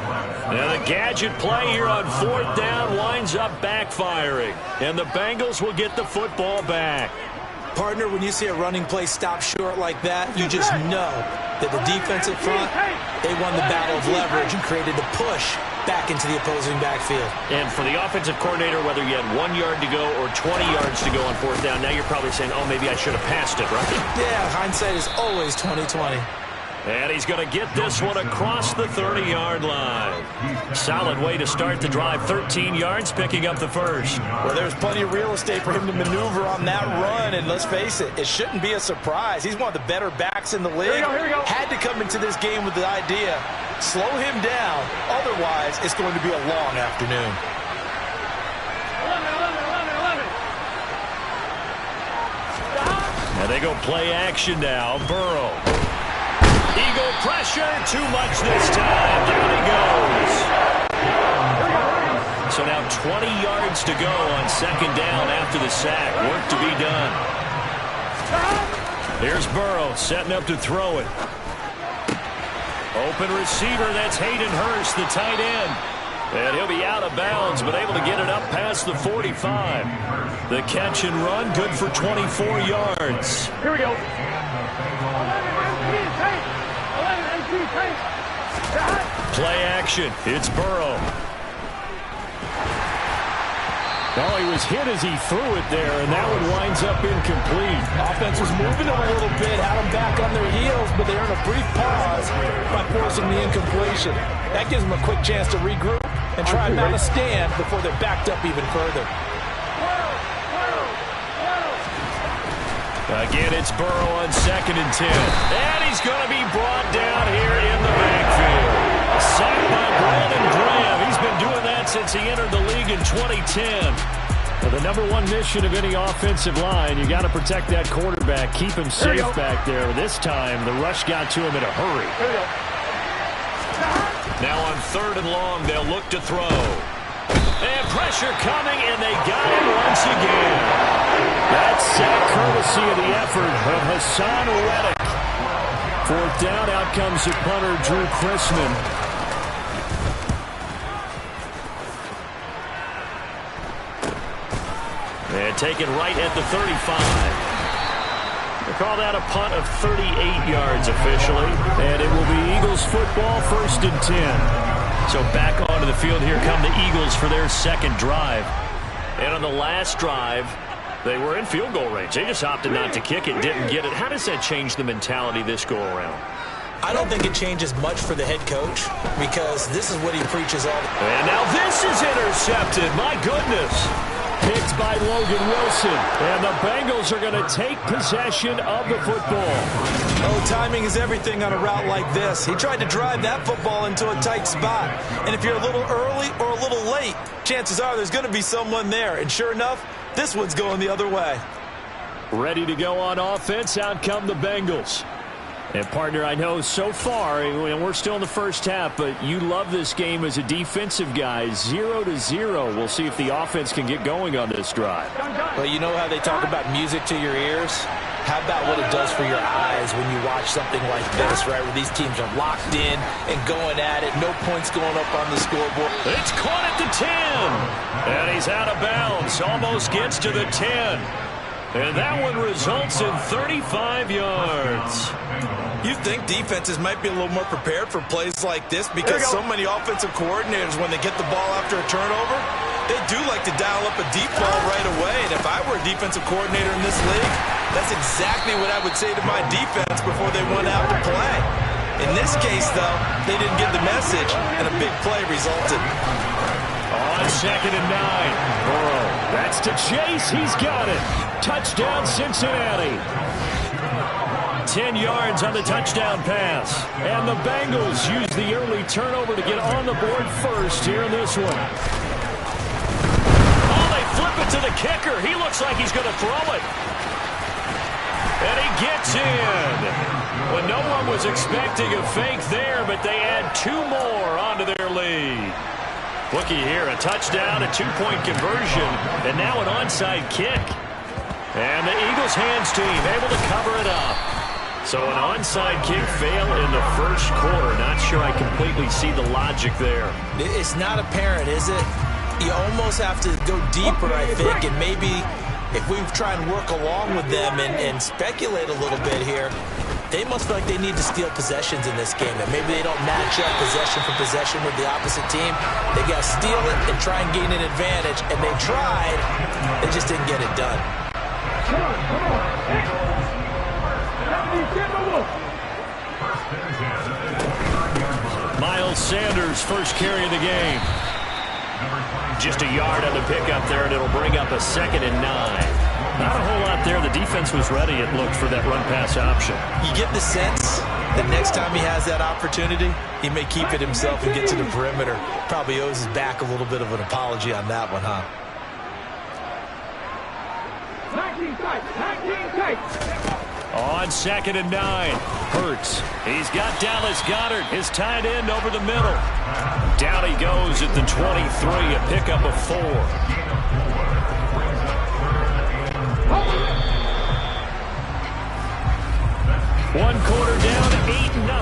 Now the gadget play here on fourth down winds up backfiring, and the Bengals will get the football back. Partner, when you see a running play stop short like that, you just know that the defensive front, they won the battle of leverage and created a push back into the opposing backfield. And for the offensive coordinator, whether you had 1 yard to go or 20 yards to go on fourth down, now you're probably saying, oh, maybe I should have passed it, right? Yeah, hindsight is always 20/20. And he's going to get this one across the 30-yard line. Solid way to start the drive. 13 yards, picking up the first. Well, there's plenty of real estate for him to maneuver on that run. And let's face it, it shouldn't be a surprise. He's one of the better backs in the league. Here we go. Had to come into this game with the idea, slow him down. Otherwise, it's going to be a long afternoon. Now they go play action now. Burrow. Eagle pressure, too much this time. Down he goes. So now 20 yards to go on second down after the sack. Work to be done. Here's Burrow setting up to throw it. Open receiver, that's Hayden Hurst, the tight end. And he'll be out of bounds, but able to get it up past the 45. The catch and run, good for 24 yards. Here we go. Play action. It's Burrow. Oh, he was hit as he threw it there, and that one winds up incomplete. Offense was moving them a little bit, had them back on their heels, but they earned a brief pause by forcing the incompletion. That gives them a quick chance to regroup and try not to stand before they're backed up even further. Again, it's Burrow on 2nd and 10. And he's going to be brought down here in the backfield. Sacked by Brandon Graham. He's been doing that since he entered the league in 2010. Well, the #1 mission of any offensive line, you got to protect that quarterback, keep him safe back there. This time, the rush got to him in a hurry. Now on 3rd and long, they'll look to throw. And pressure coming, and they got him once again. That's sack courtesy of the effort of Hassan Reddick. 4th down, out comes the punter, Drew Chrisman. And taken right at the 35. They call that a punt of 38 yards officially. And it will be Eagles football, 1st and 10. So back onto the field, here come the Eagles for their second drive. And on the last drive, they were in field goal range. They just opted not to kick it, didn't get it. How does that change the mentality this go-around? I don't think it changes much for the head coach because this is what he preaches all the time. And now this is intercepted. My goodness. Picked by Logan Wilson. And the Bengals are going to take possession of the football. Oh, timing is everything on a route like this. He tried to drive that football into a tight spot. And if you're a little early or a little late, chances are there's going to be someone there. And sure enough, this one's going the other way. Ready to go on offense. Out come the Bengals. And, partner, I know so far, and we're still in the first half, but you love this game as a defensive guy. 0-0. We'll see if the offense can get going on this drive. Well, you know how they talk about music to your ears? How about what it does for your eyes when you watch something like this, right, where these teams are locked in and going at it, no points going up on the scoreboard. It's caught at the 10, and he's out of bounds, almost gets to the 10. And that one results in 35 yards. You think defenses might be a little more prepared for plays like this because so many offensive coordinators, when they get the ball after a turnover, they do like to dial up a deep ball right away. And if I were a defensive coordinator in this league, that's exactly what I would say to my defense before they went out to play. In this case, though, they didn't get the message, and a big play resulted. On 2nd and 9. Burrow. That's to Chase. He's got it. Touchdown, Cincinnati. 10 yards on the touchdown pass. And the Bengals use the early turnover to get on the board first here in this one. Oh, they flip it to the kicker. He looks like he's going to throw it. And he gets in. Well, no one was expecting a fake there, but they add 2 more onto their lead. Looky here, a touchdown, a 2-point conversion, and now an onside kick. And the Eagles hands team able to cover it up. So an onside kick fail in the first quarter. Not sure I completely see the logic there. It's not apparent, is it? You almost have to go deeper, I think, and maybe if we try and work along with them and speculate a little bit here, they must feel like they need to steal possessions in this game, and maybe they don't match up possession for possession with the opposite team. They got to steal it and try and gain an advantage, and they tried. They just didn't get it done. Miles Sanders, first carry of the game. Just a yard on the pickup there, and it'll bring up a 2nd and 9. Not a whole lot there. The defense was ready, it looked, for that run-pass option. You get the sense that next time he has that opportunity, he may keep it himself and get to the perimeter. Probably owes his back a little bit of an apology on that one, huh? 19 tight. On 2nd and 9, Hurts. He's got Dallas Goedert, his tight end, over the middle. Down he goes at the 23, a pickup of 4. One quarter down,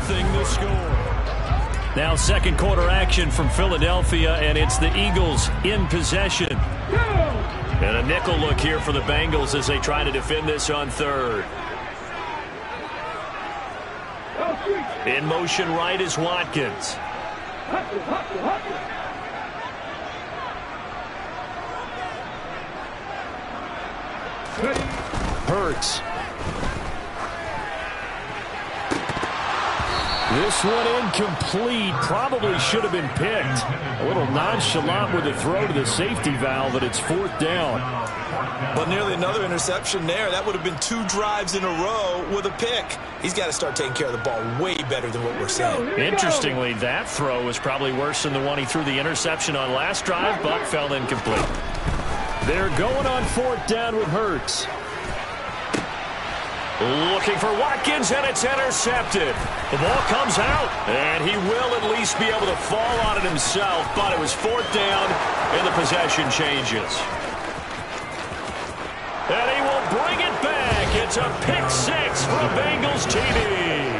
8-0 the score. Now second quarter action from Philadelphia, and it's the Eagles in possession. And a nickel look here for the Bengals as they try to defend this on 3rd. In motion right is Watkins. Hurts. This one incomplete. Probably should have been picked. A little nonchalant with the throw to the safety valve, but it's 4th down. But nearly another interception there. That would have been 2 drives in a row with a pick. He's got to start taking care of the ball way better than what we're seeing. Interestingly, that throw was probably worse than the one he threw the interception on last drive, but fell incomplete. They're going on 4th down with Hurts. Looking for Watkins, and it's intercepted. The ball comes out, and he will at least be able to fall on it himself, but it was 4th down, and the possession changes. And he will bring it back. It's a pick 6 for a Bengals TD.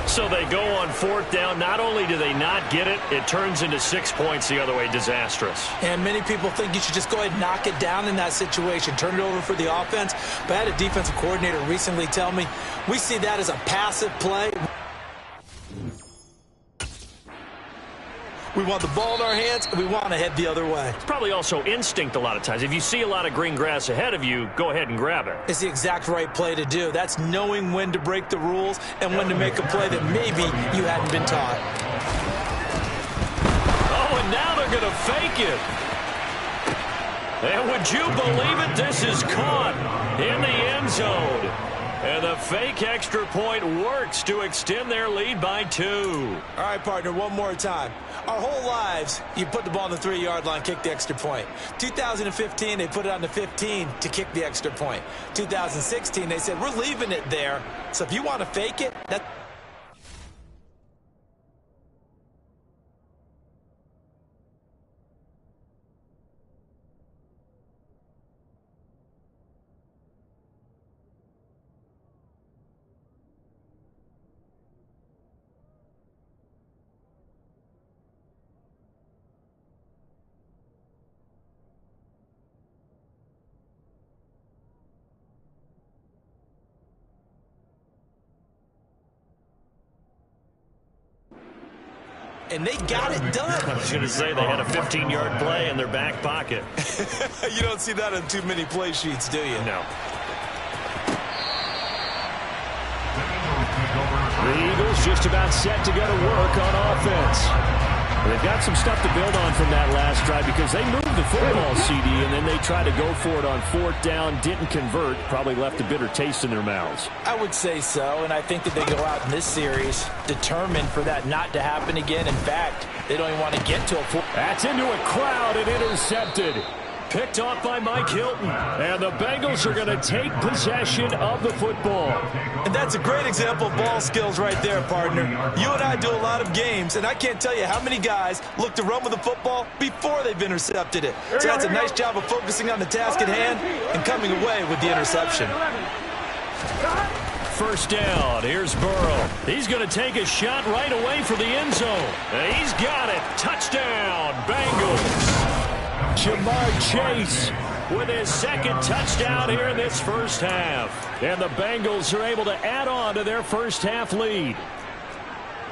So they go on 4th down. Not only do they not get it, it turns into 6 points the other way. Disastrous. And many people think you should just go ahead and knock it down in that situation. Turn it over for the offense. But I had a defensive coordinator recently tell me, we see that as a passive play. We want the ball in our hands, and we want to head the other way. It's probably also instinct a lot of times. If you see a lot of green grass ahead of you, go ahead and grab it. It's the exact right play to do. That's knowing when to break the rules and when to make a play that maybe you hadn't been taught. Oh, and now they're going to fake it. And would you believe it? This is caught in the end zone. And the fake extra point works to extend their lead by 2. All right, partner, one more time. Our whole lives, you put the ball on the 3-yard line, kick the extra point. 2015, they put it on the 15 to kick the extra point. 2016, they said, we're leaving it there. So if you want to fake it, that's... And they got it done. I was going to say they had a 15-yard play in their back pocket. You don't see that on too many play sheets, do you? No. The Eagles just about set to go to work on offense. They've got some stuff to build on from that last drive because they moved the football, CD, and then they tried to go for it on 4th down, didn't convert, probably left a bitter taste in their mouths. I would say so, and I think that they go out in this series determined for that not to happen again. In fact, they don't even want to get to a 4. That's into a crowd and intercepted. Picked off by Mike Hilton. And the Bengals are going to take possession of the football. And that's a great example of ball skills right there, partner. You and I do a lot of games, and I can't tell you how many guys look to run with the football before they've intercepted it. So that's a nice job of focusing on the task at hand and coming away with the interception. First down. Here's Burrow. He's going to take a shot right away for the end zone. And he's got it. Touchdown, Bengals. Jamar Chase with his second touchdown here in this first half. And the Bengals are able to add on to their first half lead.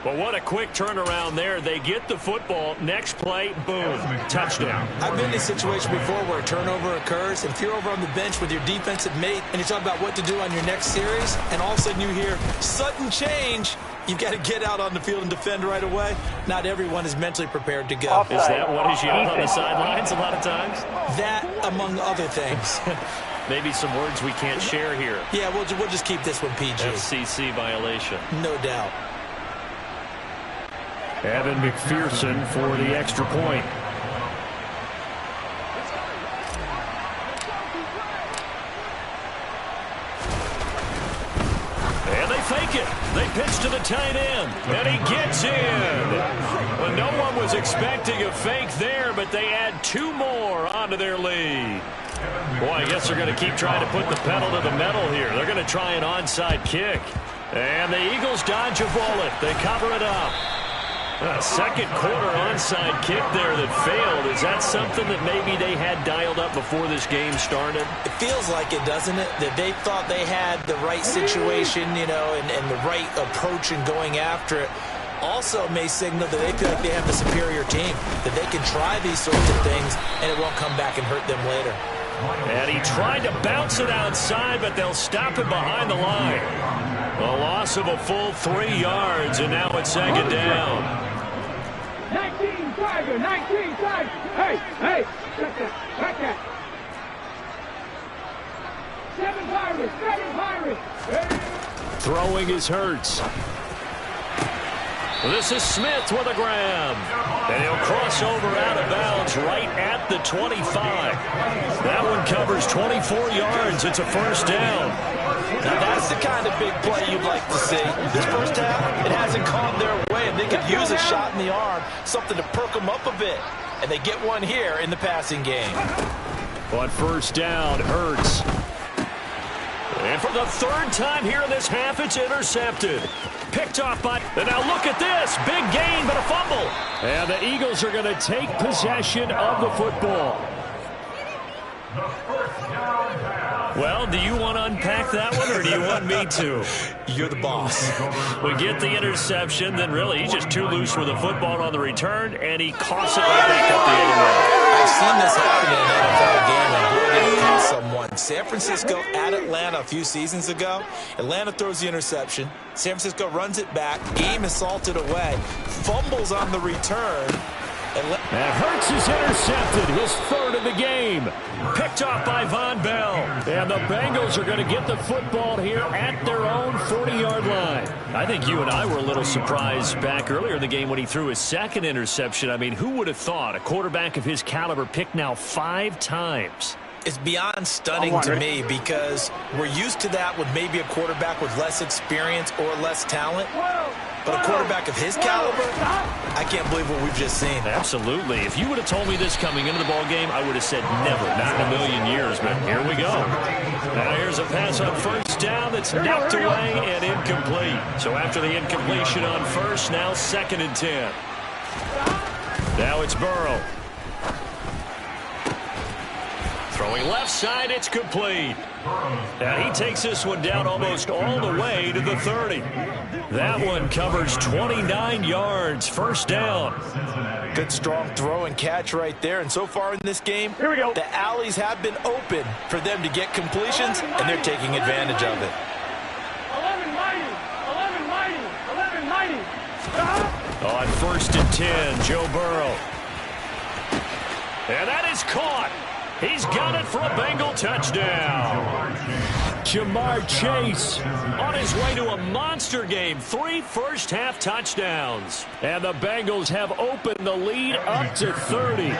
But what a quick turnaround there. They get the football. Next play, boom, touchdown. I've been in a situation before where a turnover occurs. And if you're over on the bench with your defensive mate and you're talking about what to do on your next series, and all of a sudden you hear sudden change, you've got to get out on the field and defend right away. Not everyone is mentally prepared to go. Is that what is yelled on the sidelines a lot of times? That, among other things. Maybe some words we can't share here. Yeah, we'll just keep this one PG. FCC violation. No doubt. Evan McPherson for the extra point. And they fake it. They pitch to the tight end. And he gets in. Well, no one was expecting a fake there, but they add 2 more onto their lead. Boy, I guess they're going to keep trying to put the pedal to the metal here. They're going to try an onside kick. And the Eagles dodge a bullet. They cover it up. A second quarter onside kick there that failed. Is that something that maybe they had dialed up before this game started? It feels like it, doesn't it? That they thought they had the right situation, you know, and the right approach in going after it. Also may signal that they feel like they have the superior team, that they can try these sorts of things, and it won't come back and hurt them later. And he tried to bounce it outside, but they'll stop him behind the line. A loss of a full 3 yards, and now it's second down. 19 Tiger, 19 Tiger. Hey, check that. 7 Pirates. Hey. Throwing is Hurts. This is Smith with a grab. And he'll cross over out of bounds right at the 25. That one covers 24 yards. It's a first down. Now that's the kind of big play you'd like to see. This first half, it hasn't gone their way, and they could use a shot in the arm, something to perk them up a bit. And they get one here in the passing game. On first down, Hurts. And for the 3rd time here in this half, it's intercepted. Picked off by... And now look at this. Big gain, but a fumble. And the Eagles are going to take possession of the football. Well, do you want to unpack that one, or do you want me to? You're the boss. We get the interception, then really he's just too loose with the football on the return, and he coughs it right back up the other way. I've seen this happen in an NFL game, and boy, did it cost someone. San Francisco at Atlanta a few seasons ago. Atlanta throws the interception. San Francisco runs it back. Game is salted away. Fumbles on the return. And Hurts is intercepted, his third of the game. Picked off by Von Bell. And the Bengals are going to get the football here at their own 40-yard line. I think you and I were a little surprised back earlier in the game when he threw his second interception. I mean, who would have thought a quarterback of his caliber picked now 5 times? It's beyond stunning to me because we're used to that with maybe a quarterback with less experience or less talent. But a quarterback of his caliber, I can't believe what we've just seen. Absolutely. If you would have told me this coming into the ball game, I would have said never, not in a million years. But here we go. Now here's a pass on first down that's knocked away and incomplete. So after the incompletion on first, now 2nd and 10. Now it's Burrow. Throwing left side, it's complete. And he takes this one down almost all the way to the 30. That one covers 29 yards, first down. Good strong throw and catch right there. And so far in this game, the alleys have been open for them to get completions, and they're taking advantage of it. 11-90. On 1st and 10, Joe Burrow. And that is caught. He's got it for a Bengal touchdown. Jamar Chase on his way to a monster game. 3 first-half touchdowns. And the Bengals have opened the lead up to 30.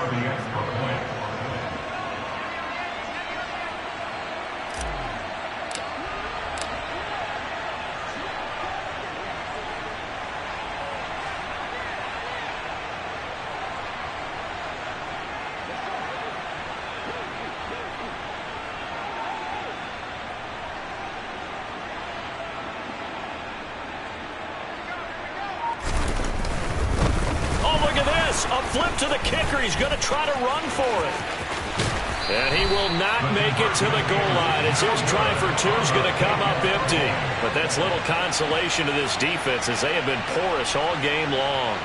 A flip to the kicker. He's going to try to run for it. And he will not make it to the goal line as his try for 2 is going to come up empty. But that's little consolation to this defense as they have been porous all game long.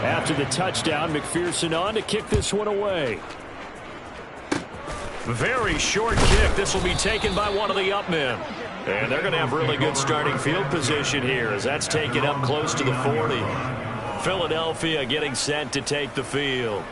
After the touchdown, McPherson on to kick this one away. Very short kick. This will be taken by one of the up men. And they're going to have really good starting field position here as that's taken up close to the 40. Philadelphia getting set to take the field.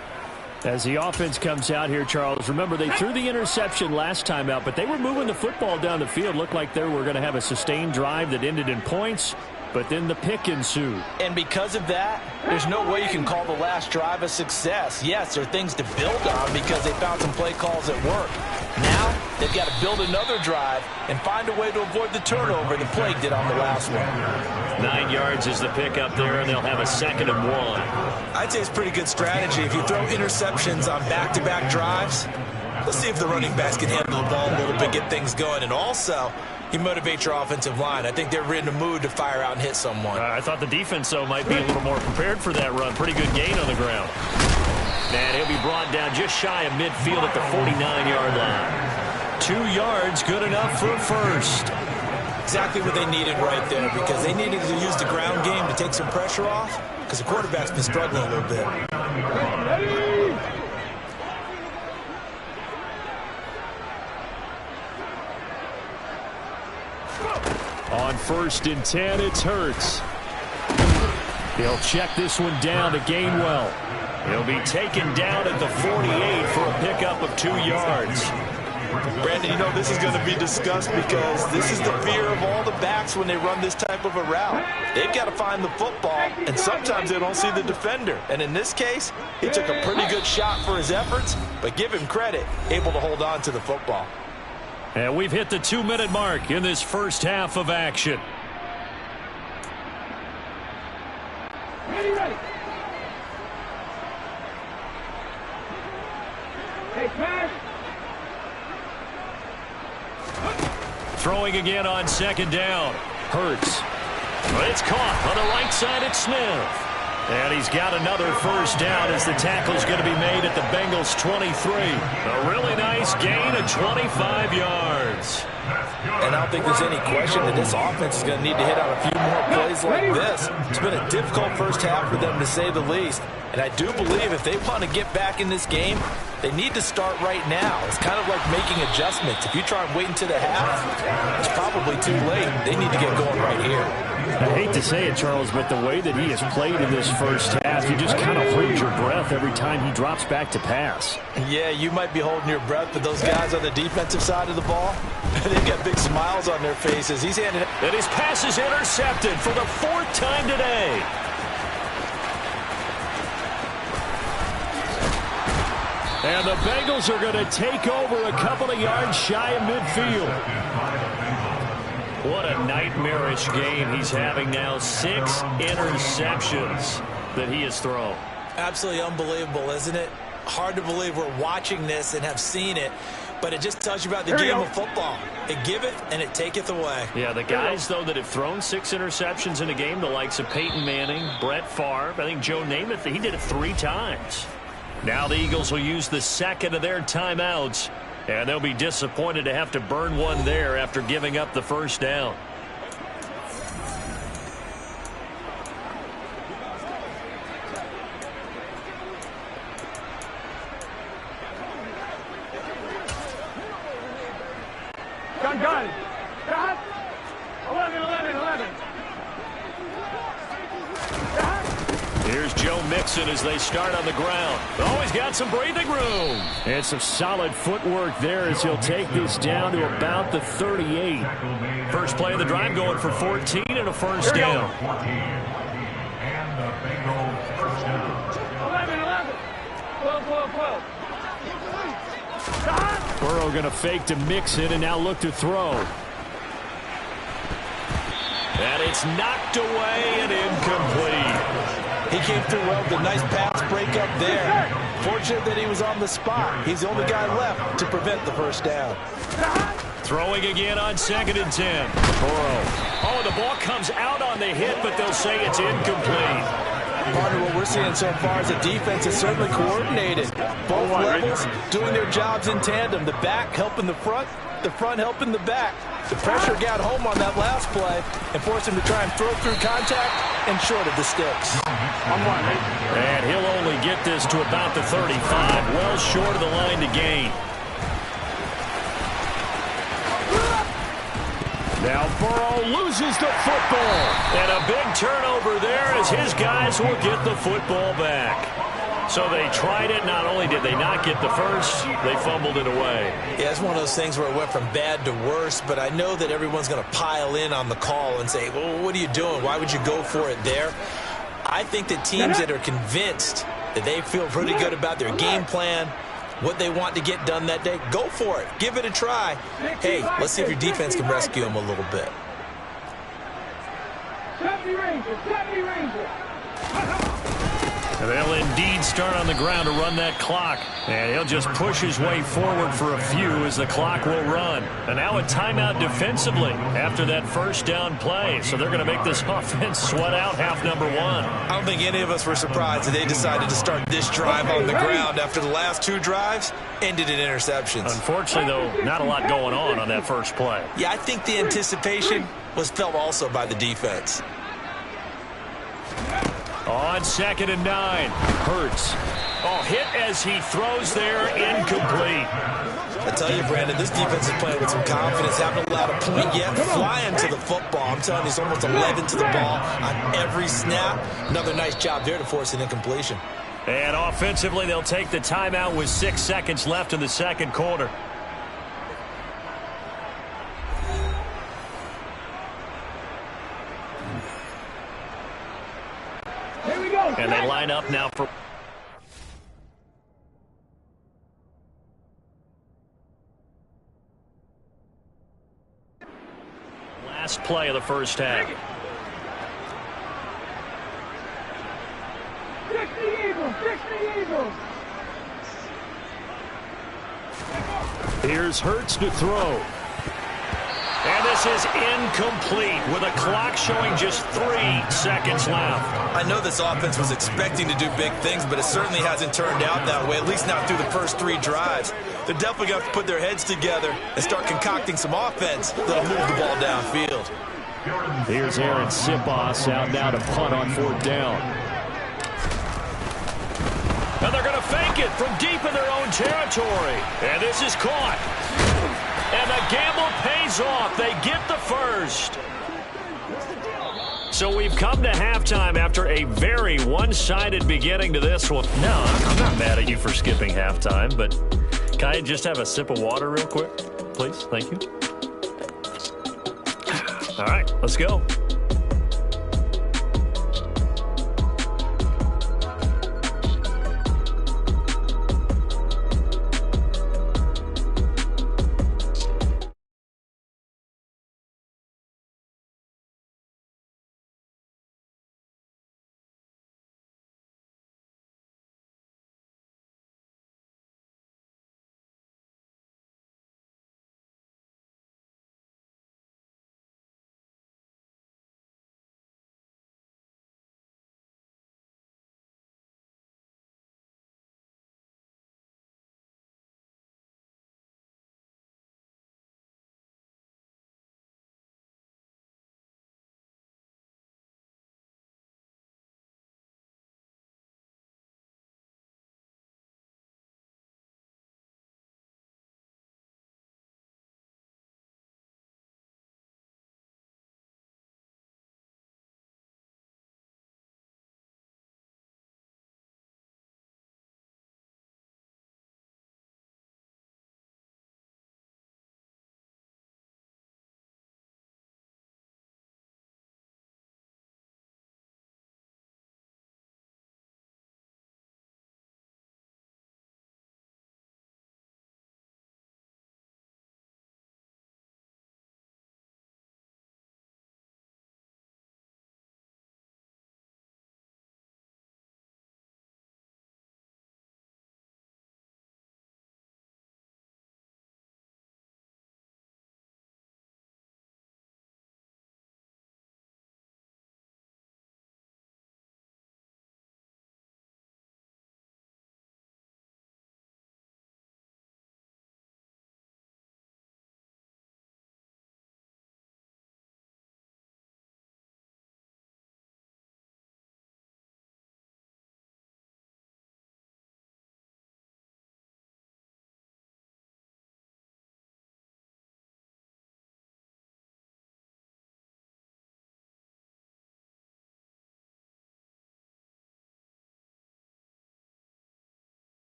As the offense comes out here, Charles, remember they threw the interception last time out, but they were moving the football down the field. Looked like they were going to have a sustained drive that ended in points. But then the pick ensued. And because of that, there's no way you can call the last drive a success. Yes, there are things to build on because they found some play calls that work. Now, they've got to build another drive and find a way to avoid the turnover the play did on the last one. 9 yards is the pick up there, and they'll have a 2nd and 1. I'd say it's pretty good strategy. If you throw interceptions on back-to-back drives, let's see if the running backs can handle the ball a little bit, get things going. And also, you motivate your offensive line. I think they're in the mood to fire out and hit someone. I thought the defense, though, might be a little more prepared for that run. Pretty good gain on the ground. And he'll be brought down just shy of midfield at the 49-yard line. 2 yards, good enough for a first. Exactly what they needed right there because they needed to use the ground game to take some pressure off because the quarterback's been struggling a little bit. On 1st and 10, it's Hurts. He'll check this one down to Gainwell. He'll be taken down at the 48 for a pickup of 2 yards. Brandon, you know this is going to be discussed because this is the fear of all the backs when they run this type of a route. They've got to find the football, and sometimes they don't see the defender. And in this case, he took a pretty good shot for his efforts, but give him credit, able to hold on to the football. And we've hit the 2-minute mark in this first half of action. Ready. Hey, pass. Throwing again on 2nd down. Hurts. But it's caught on the right side at Smith. And he's got another first down as the tackle's going to be made at the Bengals' 23. A really nice gain of 25 yards. And I don't think there's any question that this offense is going to need to hit on a few more plays like this. It's been a difficult first half for them, to say the least. And I do believe if they want to get back in this game, they need to start right now. It's kind of like making adjustments. If you try and wait until the half, it's probably too late. They need to get going right here. I hate to say it, Charles, but the way that he has played in this first half, you just kind of hold your breath every time he drops back to pass. Yeah, you might be holding your breath, but those guys on the defensive side of the ball, they've got big smiles on their faces. He's handing it. And his pass is intercepted for the 4th time today. And the Bengals are going to take over a couple of yards shy of midfield. What a nightmarish game he's having now. 6 interceptions that he has thrown. Absolutely unbelievable, isn't it? Hard to believe we're watching this and have seen it, but it just tells you about the game of football. It giveth and it taketh away. Yeah, the guys, though, that have thrown 6 interceptions in a game, the likes of Peyton Manning, Brett Favre, I think Joe Namath, he did it 3 times. Now the Eagles will use the second of their timeouts, and they'll be disappointed to have to burn one there after giving up the first down. Gun. Got 11. Here's Joe Mixon as they start on the ground. Oh, he's got some breathing room. And some solid footwork there as he'll take this down to about the 38. First play of the drive going for 14 and a first down. 11. 12. Burrow going to fake to Mixon and now look to throw. And it's knocked away and incomplete. He came through well with a nice pass breakup there. Fortunate that he was on the spot. He's the only guy left to prevent the first down. Throwing again on 2nd and 10. Burrow. Oh, the ball comes out on the hit, but they'll say it's incomplete. Partner, what we're seeing so far is the defense is certainly coordinated. Both levels doing their jobs in tandem. The back helping the front helping the back. The pressure got home on that last play and forced him to try and throw through contact and short of the sticks. And he'll only get this to about the 35, well short of the line to gain. Now Burrow loses the football. And a big turnover there as his guys will get the football back. So they tried it. Not only did they not get the first, they fumbled it away. Yeah, it's one of those things where it went from bad to worse, but I know that everyone's going to pile in on the call and say, well, what are you doing? Why would you go for it there? I think that teams that are convinced that they feel pretty good about their game plan, what they want to get done that day, go for it. Give it a try. Hey, let's see if your defense can rescue them a little bit. And they'll indeed start on the ground to run that clock. And he'll just push his way forward for a few as the clock will run. And now a timeout defensively after that first down play. So they're going to make this offense sweat out half number 1. I don't think any of us were surprised that they decided to start this drive on the ground after the last 2 drives ended in interceptions. Unfortunately, though, not a lot going on that first play. Yeah, I think the anticipation was felt also by the defense. On 2nd and 9, Hurts. Oh, hit as he throws there, incomplete. I tell you, Brandon, this defense is playing with some confidence. Haven't allowed a point yet. Flying to the football. I'm telling you, it's almost 11 to the ball on every snap. Another nice job there to force an incompletion. And offensively, they'll take the timeout with 6 seconds left in the second quarter. And they line up now for last play of the first half. 60 Eagles. Here's Hurts to throw. And this this is incomplete with a clock showing just 3 seconds left. I know this offense was expecting to do big things, but it certainly hasn't turned out that way, at least not through the first 3 drives. They're definitely going to have to put their heads together and start concocting some offense that'll move the ball downfield. Here's Aaron Sipos out now to punt on 4th down. And they're going to fake it from deep in their own territory. And this is caught. And the gamble pays off. They get the first. So we've come to halftime after a very one-sided beginning to this one. No, I'm not mad at you for skipping halftime, but can I just have a sip of water real quick? Please, thank you. All right, let's go.